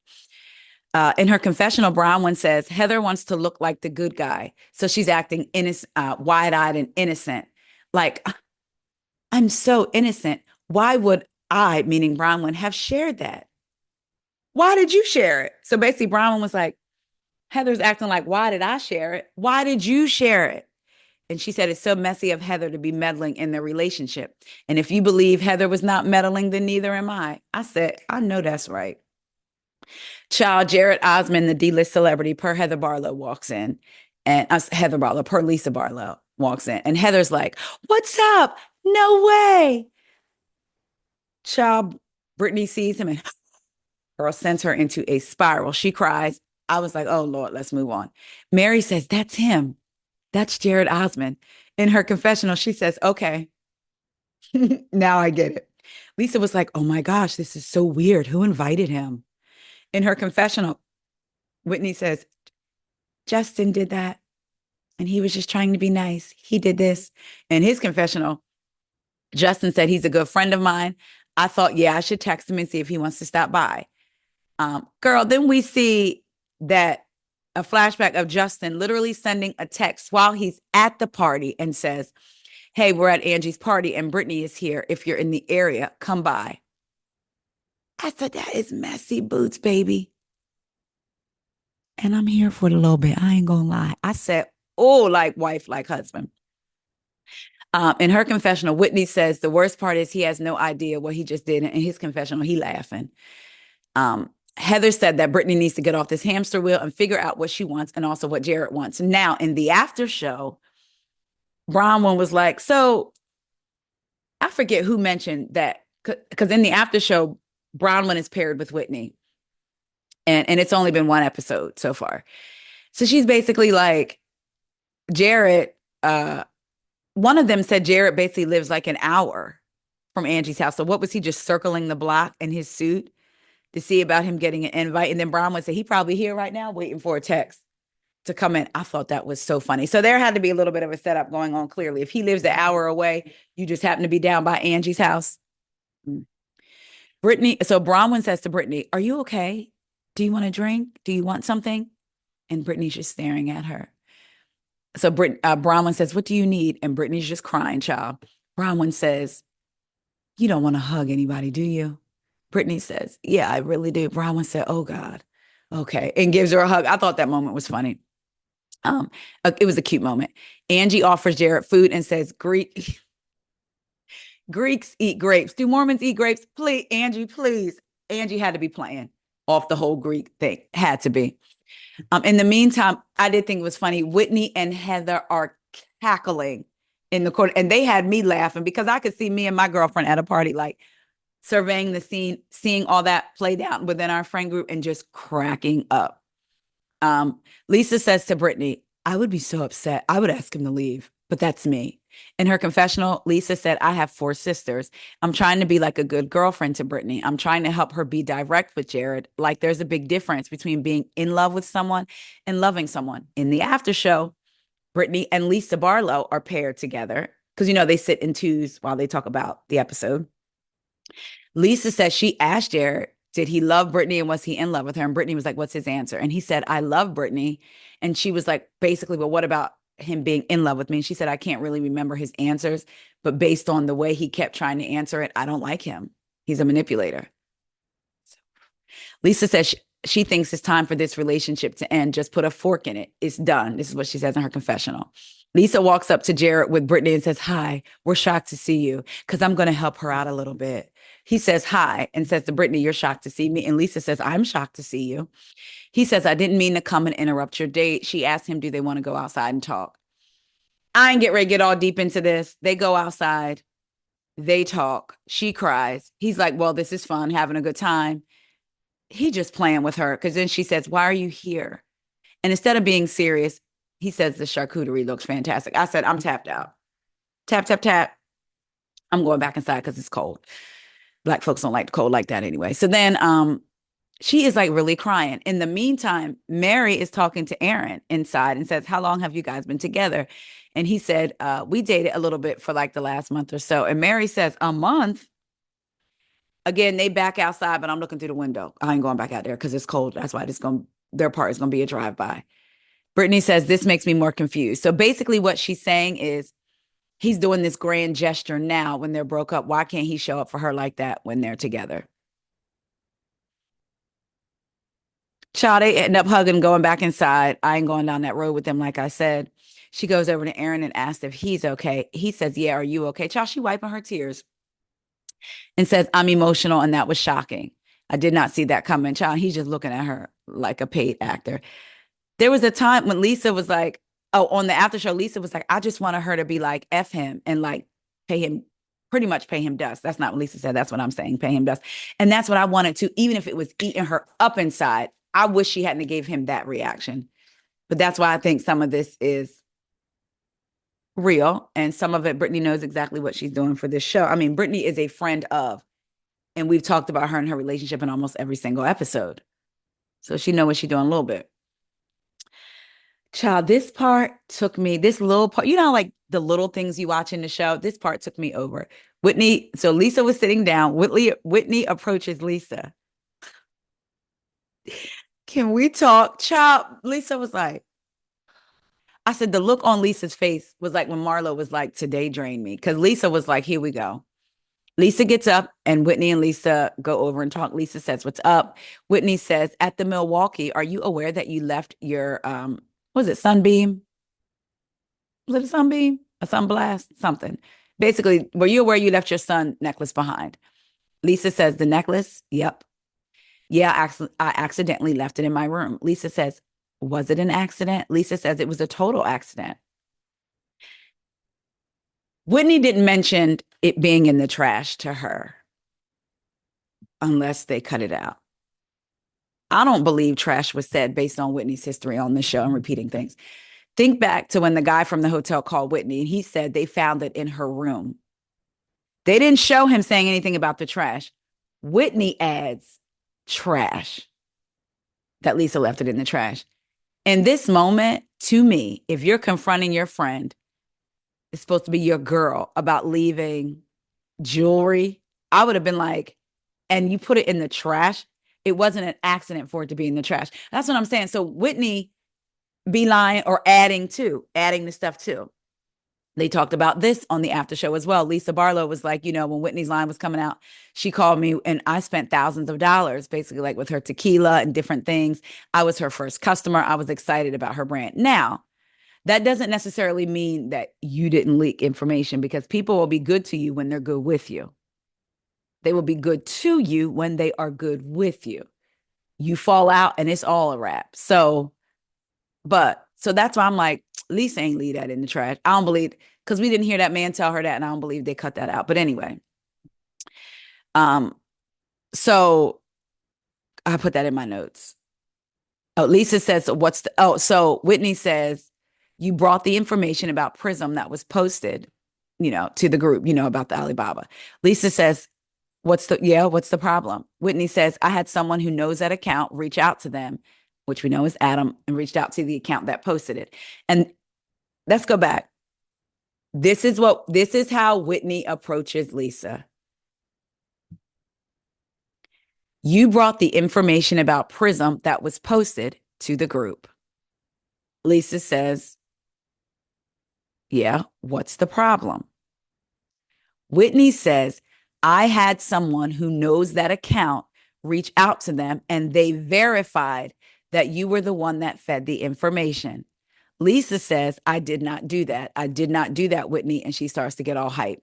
In her confessional, Bronwyn says Heather wants to look like the good guy. So she's acting innocent, wide-eyed and innocent. Like, I'm so innocent. Why would I, meaning Bronwyn, have shared that? Why did you share it? So basically, Bronwyn was like, Heather's acting like, why did I share it? Why did you share it? And she said, it's so messy of Heather to be meddling in their relationship. And if you believe Heather was not meddling, then neither am I. I said, I know that's right. Child Jared Osmond, the D-list celebrity, per Heather Barlow, walks in. And us, Heather Barlow, per Lisa Barlow, walks in. And Heather's like, "What's up? No way." Child, Brittany sees him and girl sends her into a spiral. She cries. I was like, oh Lord, let's move on. Mary says, that's him. That's Jared Osmond. In her confessional, she says, okay, now I get it. Lisa was like, oh my gosh, this is so weird. Who invited him? In her confessional, Whitney says, Justin did that. And he was just trying to be nice. He did this. In his confessional, Justin said, he's a good friend of mine. I thought, yeah, I should text him and see if he wants to stop by. Girl, then we see that a flashback of Justin literally sending a text while he's at the party and says, hey, we're at Angie's party and Brittany is here. If you're in the area, come by. I said, that is messy boots, baby. And I'm here for it a little bit. I ain't gonna lie. I said, oh, like wife, like husband. In her confessional, Whitney says the worst part is he has no idea what he just did. In his confessional, he laughing. Heather said that Brittany needs to get off this hamster wheel and figure out what she wants and also what Jared wants. Now, in the after show, Bronwyn was like, so I forget who mentioned that, because in the after show, Bronwyn is paired with Whitney. And it's only been one episode so far. So she's basically like, Jared, one of them said Jared basically lives like an hour from Angie's house. So what was he, just circling the block in his suit to see about him getting an invite? And then Bronwyn said he probably here right now waiting for a text to come in. I thought that was so funny. So there had to be a little bit of a setup going on clearly. If he lives an hour away, you just happen to be down by Angie's house. Brittany, so Bronwyn says to Brittany, are you okay? Do you want a drink? Do you want something? And Brittany's just staring at her. So Bronwyn says, what do you need? And Brittany's just crying, child. Bronwyn says, you don't want to hug anybody, do you? Brittany says, yeah, I really do. Bronwyn said, oh God. Okay. And gives her a hug. I thought that moment was funny. It was a cute moment. Angie offers Jared food and says, Greeks eat grapes. Do Mormons eat grapes? Please, Angie, please. Angie had to be playing off the whole Greek thing. Had to be. In the meantime, I did think it was funny. Whitney and Heather are cackling in the corner, and they had me laughing because I could see me and my girlfriend at a party, like surveying the scene, seeing all that played out within our friend group and just cracking up. Lisa says to Brittany, I would be so upset. I would ask him to leave, but that's me. In her confessional, Lisa said, I have 4 sisters. I'm trying to be like a good girlfriend to Brittany. I'm trying to help her be direct with Jared. Like there's a big difference between being in love with someone and loving someone. In the after show, Brittany and Lisa Barlow are paired together because, they sit in twos while they talk about the episode. Lisa says she asked Jared, did he love Brittany and was he in love with her? And Brittany was like, what's his answer? And he said, I love Brittany. And she was like, basically, well, what about him being in love with me? And she said, I can't really remember his answers, but based on the way he kept trying to answer it, I don't like him. He's a manipulator. Lisa says she thinks it's time for this relationship to end. Just put a fork in it. It's done. This is what she says in her confessional. Lisa walks up to Jared with Brittany and says, hi, we're shocked to see you because I'm going to help her out a little bit. He says, hi, and says to Brittany, you're shocked to see me. And Lisa says, I'm shocked to see you. He says, I didn't mean to come and interrupt your date. She asked him, do they want to go outside and talk? I ain't get ready to get all deep into this. They go outside. They talk. She cries. He's like, well, this is fun, having a good time. He just playing with her because then she says, why are you here? And instead of being serious, he says the charcuterie looks fantastic. I said, I'm tapped out. Tap, tap, tap. I'm going back inside because it's cold. Black folks don't like the cold like that anyway. So then she is like really crying. In the meantime, Mary is talking to Aaron inside and says, how long have you guys been together? And he said, we dated a little bit for like the last month or so. And Mary says, a month? Again, they back outside, but I'm looking through the window. I ain't going back out there because it's cold. That's why their part is going to be a drive-by. Brittany says, this makes me more confused. So basically what she's saying is he's doing this grand gesture now when they're broke up. Why can't he show up for her like that when they're together? Child, they end up hugging, going back inside. I ain't going down that road with them, like I said. She goes over to Aaron and asks if he's okay. He says, yeah, are you okay? Child, she wiping her tears and says, I'm emotional, and that was shocking. I did not see that coming. Child, he's just looking at her like a paid actor. There was a time when Lisa was like, Oh, on the after show, Lisa was like, I just wanted her to be like, F him and like pay him, pretty much pay him dust. That's not what Lisa said. That's what I'm saying, pay him dust. And that's what I wanted to, even if it was eating her up inside. I wish she hadn't gave him that reaction. But that's why I think some of this is real. And some of it, Brittany knows exactly what she's doing for this show. I mean, Brittany is a friend of, and we've talked about her and her relationship in almost every single episode. So she knows what she's doing a little bit. Child, this part took me, this little part, like the little things you watch in the show, this part took me over. Whitney, so Lisa was sitting down. Whitney approaches Lisa. Can we talk? Child, Lisa was like, I said, the look on Lisa's face was like when Marlo was like, today drained me. Because Lisa was like, here we go. Lisa gets up and Whitney and Lisa go over and talk. Lisa says, what's up? Whitney says, at the Milwaukee, are you aware that you left your, was it Sunbeam? Was it a Sunbeam? A Sunblast? Something. Basically, were you aware you left your sun necklace behind? Lisa says, the necklace? Yep. Yeah, I accidentally left it in my room. Lisa says, was it an accident? Lisa says it was a total accident. Whitney didn't mention it being in the trash to her unless they cut it out. I don't believe trash was said based on Whitney's history on the show and repeating things. Think back to when the guy from the hotel called Whitney and he said they found it in her room. They didn't show him saying anything about the trash. Whitney adds trash, that Lisa left it in the trash. In this moment, to me, if you're confronting your friend, it's supposed to be your girl about leaving jewelry, I would have been like, and you put it in the trash. It wasn't an accident for it to be in the trash. That's what I'm saying. So Whitney be lying or adding the stuff too. They talked about this on the after show as well. Lisa Barlow was like, when Whitney's line was coming out, she called me and I spent thousands of dollars basically like with her tequila and different things. I was her first customer. I was excited about her brand. Now, that doesn't necessarily mean that you didn't leak information because people will be good to you when they're good with you. They will be good to you when they are good with you. You fall out and it's all a wrap. So that's why I'm like, Lisa ain't leave that in the trash. I don't believe, because we didn't hear that man tell her that, and I don't believe they cut that out. But anyway, so I put that in my notes. Oh, Lisa says, so Whitney says, you brought the information about Prism that was posted, to the group, about the Alibaba. Lisa says, what's the problem? Whitney says, I had someone who knows that account reach out to them, which we know is Adam, and reached out to the account that posted it. And let's go back. This is how Whitney approaches Lisa. You brought the information about Prism that was posted to the group. Lisa says, yeah, what's the problem? Whitney says, I had someone who knows that account reach out to them and they verified that you were the one that fed the information. Lisa says, I did not do that. I did not do that, Whitney. And she starts to get all hype.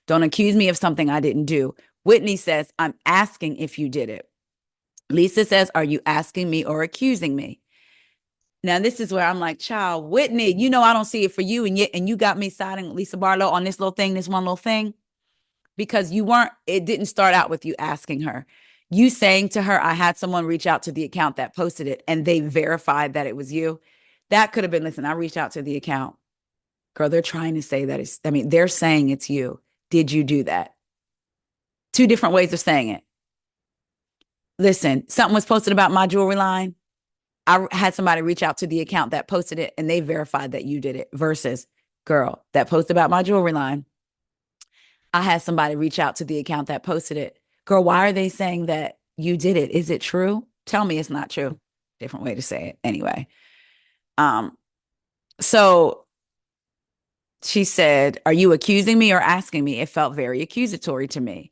Don't accuse me of something I didn't do. Whitney says, I'm asking if you did it. Lisa says, are you asking me or accusing me? Now, this is where I'm like, child, Whitney, I don't see it for you. And you got me siding with Lisa Barlow on this little thing, this one little thing, because it didn't start out with you asking her. You saying to her, I had someone reach out to the account that posted it and they verified that it was you. That could have been, listen, I reached out to the account. Girl, they're trying to say that they're saying it's you. Did you do that? Two different ways of saying it. Listen, something was posted about my jewelry line. I had somebody reach out to the account that posted it and they verified that you did it versus, girl, that post about my jewelry line. I had somebody reach out to the account that posted it. Girl, why are they saying that you did it? Is it true? Tell me it's not true. Different way to say it. Anyway. So she said, are you accusing me or asking me? It felt very accusatory to me.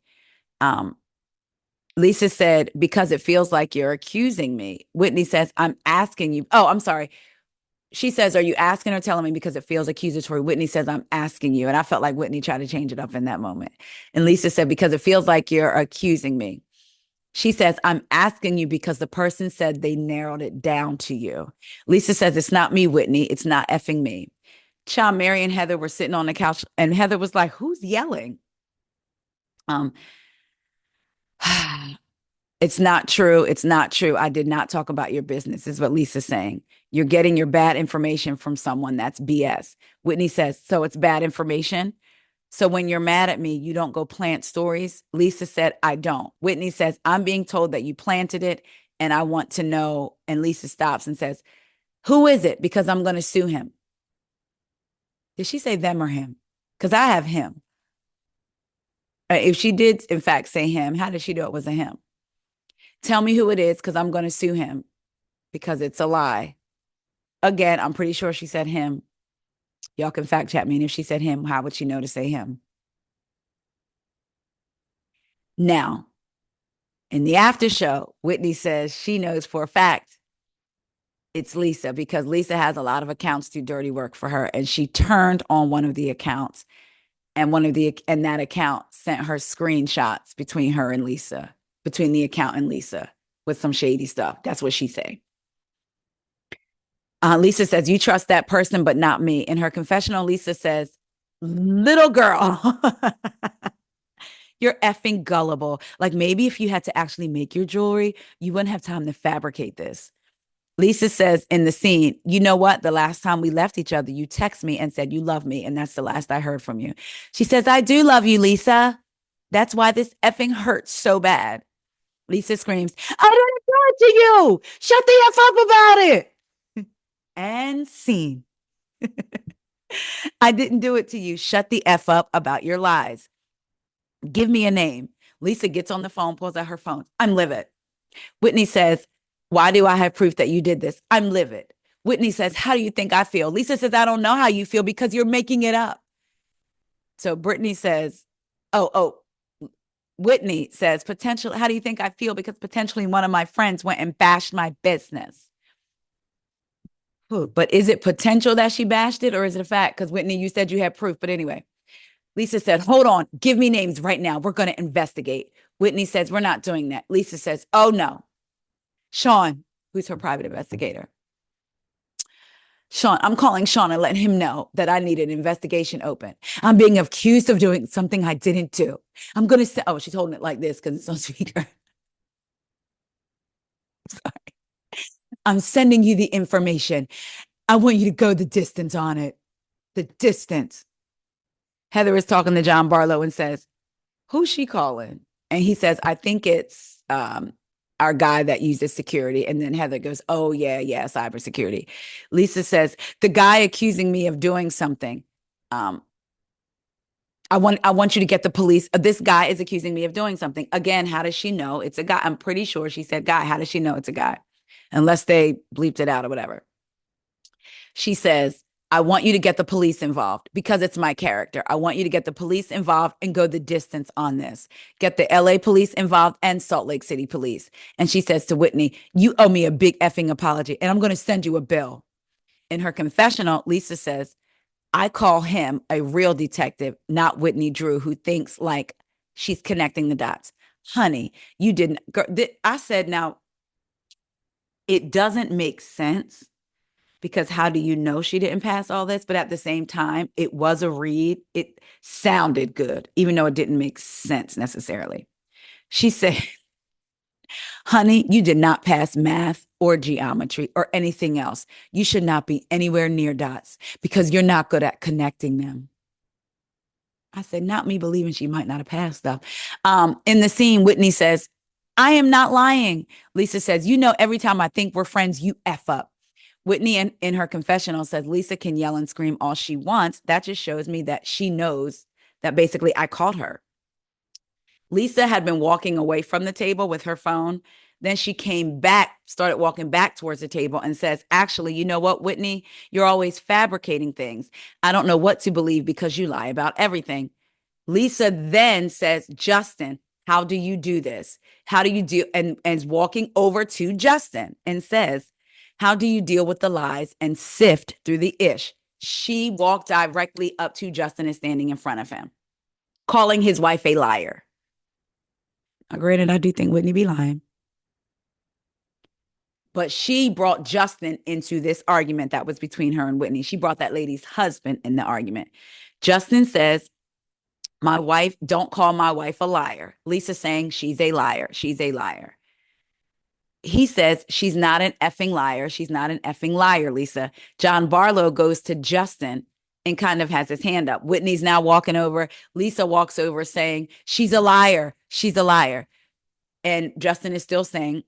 Lisa said, because it feels like you're accusing me. Whitney says, I'm asking you. Oh, I'm sorry. She says, are you asking or telling me because it feels accusatory? Whitney says, I'm asking you. And I felt like Whitney tried to change it up in that moment. And Lisa said, because it feels like you're accusing me. She says, I'm asking you because the person said they narrowed it down to you. Lisa says, it's not me, Whitney. It's not effing me. Child, Mary and Heather were sitting on the couch, and Heather was like, who's yelling? Um, it's not true. It's not true. I did not talk about your business, is what Lisa's saying. You're getting your bad information from someone. That's BS. Whitney says, so it's bad information. So when you're mad at me, you don't go plant stories. Lisa said, I don't. Whitney says, I'm being told that you planted it and I want to know. And Lisa stops and says, who is it? Because I'm going to sue him. Did she say them or him? Because I have him. If she did, in fact, say him, how did she know it was a him? Tell me who it is because I'm going to sue him because it's a lie. Again, I'm pretty sure she said him. Y'all can fact check me. And if she said him, how would she know to say him? Now, in the after show, Whitney says she knows for a fact it's Lisa because Lisa has a lot of accounts do dirty work for her. And she turned on one of the accounts and that account sent her screenshots between her and Lisa, between the account and Lisa with some shady stuff. That's what she's saying. Lisa says, you trust that person, but not me. In her confessional, Lisa says, little girl, you're effing gullible. Like maybe if you had to actually make your jewelry, you wouldn't have time to fabricate this. Lisa says in the scene, you know what? The last time we left each other, you text me and said you love me. And that's the last I heard from you. She says, I do love you, Lisa. That's why this effing hurts so bad. Lisa screams, I didn't do it to you. Shut the F up about it. And scene. I didn't do it to you. Shut the F up about your lies. Give me a name. Lisa gets on the phone, pulls out her phone. I'm livid. Whitney says, why do I have proof that you did this? I'm livid. Whitney says, how do you think I feel? Lisa says, I don't know how you feel because you're making it up. So Brittany says, oh, Whitney says, potential, how do you think I feel? Because potentially one of my friends went and bashed my business. But is it potential that she bashed it or is it a fact? Because Whitney, you said you had proof. But anyway, Lisa said, hold on, give me names right now. We're going to investigate. Whitney says, we're not doing that. Lisa says, oh no. Sean, who's her private investigator. Sean, I'm calling Sean and letting him know that I need an investigation open. I'm being accused of doing something I didn't do. I'm going to say, oh, she's holding it like this because it's on speaker. Sorry. I'm sending you the information. I want you to go the distance on it. The distance. Heather is talking to John Barlow and says, who's she calling? And he says, I think it's our guy that uses security. And then Heather goes, oh, yeah, cybersecurity. Lisa says, the guy accusing me of doing something. I want you to get the police. This guy is accusing me of doing something. Again, how does she know it's a guy? I'm pretty sure she said guy. How does she know it's a guy? Unless they bleeped it out or whatever. She says, I want you to get the police involved because it's my character. I want you to get the police involved and go the distance on this. Get the LA police involved and Salt Lake City police. And she says to Whitney, you owe me a big effing apology and I'm going to send you a bill. In her confessional, Lisa says, I call him a real detective, not Whitney Drew, who thinks like she's connecting the dots. Honey, you didn't. I said, now, it doesn't make sense because how do you know she didn't pass all this? But at the same time, it was a read. It sounded good, even though it didn't make sense necessarily. She said, honey, you did not pass math or geometry or anything else. You should not be anywhere near dots because you're not good at connecting them. I said, not me believing she might not have passed stuff. In the scene, Whitney says, I am not lying. Lisa says, you know, every time I think we're friends, you F up. Whitney in her confessional says Lisa can yell and scream all she wants. That just shows me that she knows that basically I called her. Lisa had been walking away from the table with her phone. Then she came back, started walking back towards the table and says, actually, you know what, Whitney? You're always fabricating things. I don't know what to believe because you lie about everything. Lisa then says, Justin, how do you do this? How do you do? And is walking over to Justin and says, how do you deal with the lies and sift through the ish? She walked directly up to Justin and standing in front of him, calling his wife a liar. Granted, I do think Whitney be lying. But she brought Justin into this argument that was between her and Whitney. She brought that lady's husband in the argument. Justin says, my wife, don't call my wife a liar. Lisa saying she's a liar. She's a liar. He says she's not an effing liar. She's not an effing liar, Lisa. John Barlow goes to Justin and kind of has his hand up. Whitney's now walking over. Lisa walks over saying, she's a liar. She's a liar. And Justin is still saying,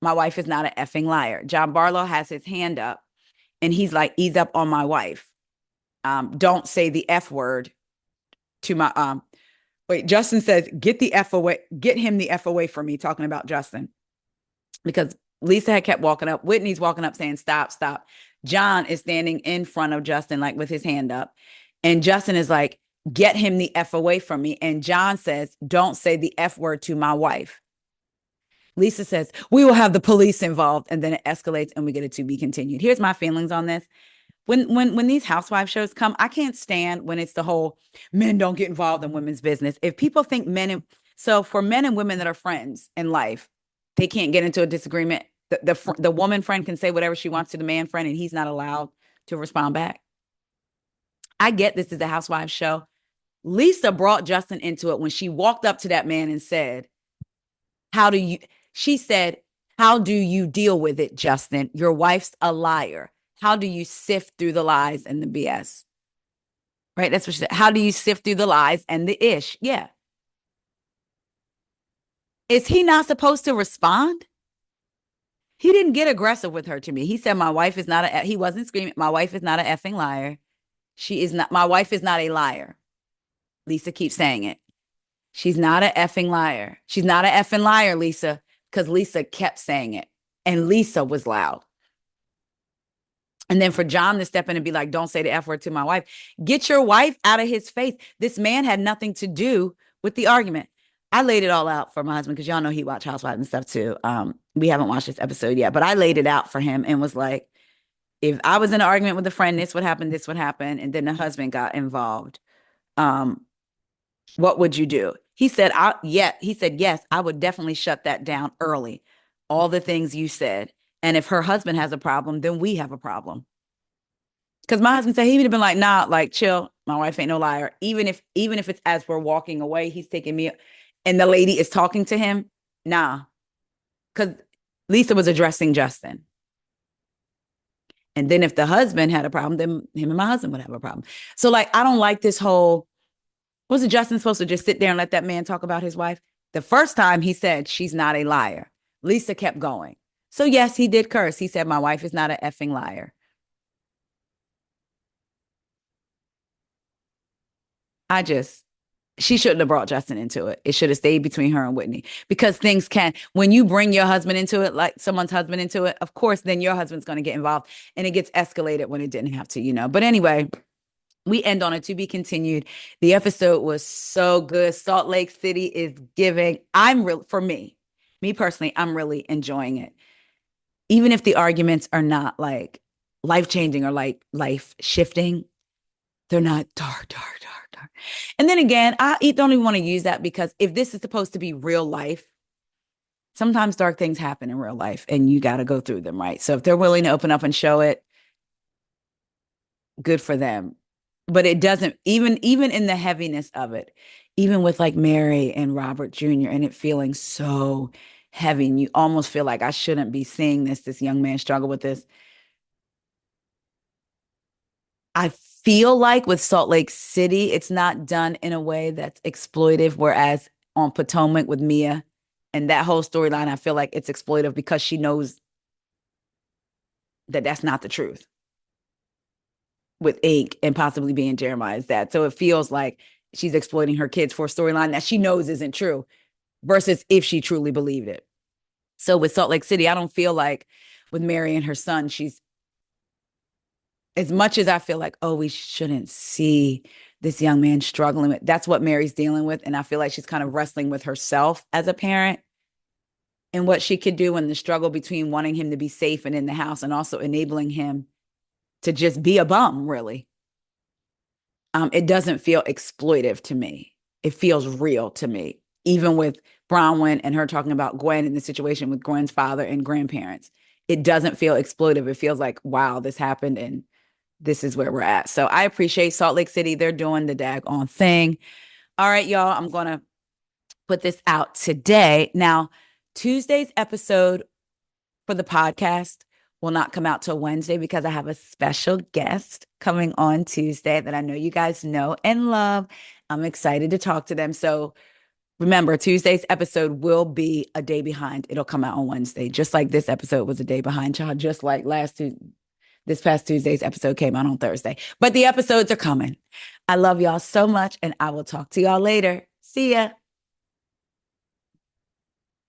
my wife is not an effing liar. John Barlow has his hand up and he's like, ease up on my wife. Don't say the F word to my wait, Justin says, get the F away, get him the F away from me, talking about Justin. Because Lisa had kept walking up. Whitney's walking up saying, stop, stop. John is standing in front of Justin, like with his hand up. And Justin is like, get him the F away from me. And John says, don't say the F word to my wife. Lisa says, we will have the police involved. And then it escalates and we get it to be continued. Here's my feelings on this. When these housewife shows come, I can't stand when it's the whole men don't get involved in women's business. If people think so for men and women that are friends in life, they can't get into a disagreement. The woman friend can say whatever she wants to the man friend, and he's not allowed to respond back. I get this is a housewife show. Lisa brought Justin into it when she walked up to that man and said, she said, how do you deal with it, Justin? Your wife's a liar. How do you sift through the lies and the BS? Right? That's what she said. How do you sift through the lies and the ish? Yeah. Is he not supposed to respond? He didn't get aggressive with her to me. He said, my wife is not he wasn't screaming, my wife is not an effing liar. She is not, my wife is not a liar. Lisa keeps saying it. She's not an effing liar. She's not an effing liar, Lisa, because Lisa kept saying it. And Lisa was loud. And then for John to step in and be like, don't say the F word to my wife. Get your wife out of his face. This man had nothing to do with the argument. I laid it all out for my husband because y'all know he watched Housewives and stuff too. We haven't watched this episode yet, but I laid it out for him and was like, if I was in an argument with a friend, this would happen, and then the husband got involved. What would you do? He said, yes, I would definitely shut that down early. All the things you said. And if her husband has a problem, then we have a problem. Because my husband said he would have been like, nah, like chill. My wife ain't no liar. Even if it's as we're walking away, he's taking me and the lady is talking to him. Nah. Because Lisa was addressing Justin. And then if the husband had a problem, then him and my husband would have a problem. So like, I don't like this whole, wasn't Justin supposed to just sit there and let that man talk about his wife? The first time he said, she's not a liar. Lisa kept going. So yes, he did curse. He said, my wife is not an effing liar. She shouldn't have brought Justin into it. It should have stayed between her and Whitney because when you bring your husband into it, like someone's husband into it, of course, then your husband's going to get involved and it gets escalated when it didn't have to. But anyway, we end on it to be continued. The episode was so good. Salt Lake City is giving. For me personally, I'm really enjoying it. Even if the arguments are not like life-changing or like life-shifting, they're not dark. And then again, I don't even want to use that because if this is supposed to be real life, sometimes dark things happen in real life and you got to go through them, right? So if they're willing to open up and show it, good for them. But it doesn't, even in the heaviness of it, even with like Mary and Robert Jr. and it feeling so heavy, and you almost feel like I shouldn't be seeing this young man struggle with this. I feel like with Salt Lake City, it's not done in a way that's exploitive, whereas on Potomac with Mia and that whole storyline, I feel like it's exploitive because she knows that that's not the truth with Ink and possibly being Jeremiah's dad. So it feels like she's exploiting her kids for a storyline that she knows isn't true versus if she truly believed it. So with Salt Lake City, I don't feel like with Mary and her son, she's, as much as I feel like, oh, we shouldn't see this young man struggling with, that's what Mary's dealing with. And I feel like she's kind of wrestling with herself as a parent and what she could do in the struggle between wanting him to be safe and in the house and also enabling him to just be a bum, really. It doesn't feel exploitive to me. It feels real to me, even with Bronwyn and her talking about Gwen and the situation with Gwen's father and grandparents. It doesn't feel exploitive. It feels like, wow, this happened and this is where we're at. So I appreciate Salt Lake City. They're doing the daggone thing. All right, y'all, I'm going to put this out today. Now, Tuesday's episode for the podcast will not come out till Wednesday because I have a special guest coming on Tuesday that I know you guys know and love. I'm excited to talk to them. So remember, Tuesday's episode will be a day behind. It'll come out on Wednesday, just like this episode was a day behind, child, just like this past Tuesday's episode came out on Thursday. But the episodes are coming. I love y'all so much, and I will talk to y'all later. See ya.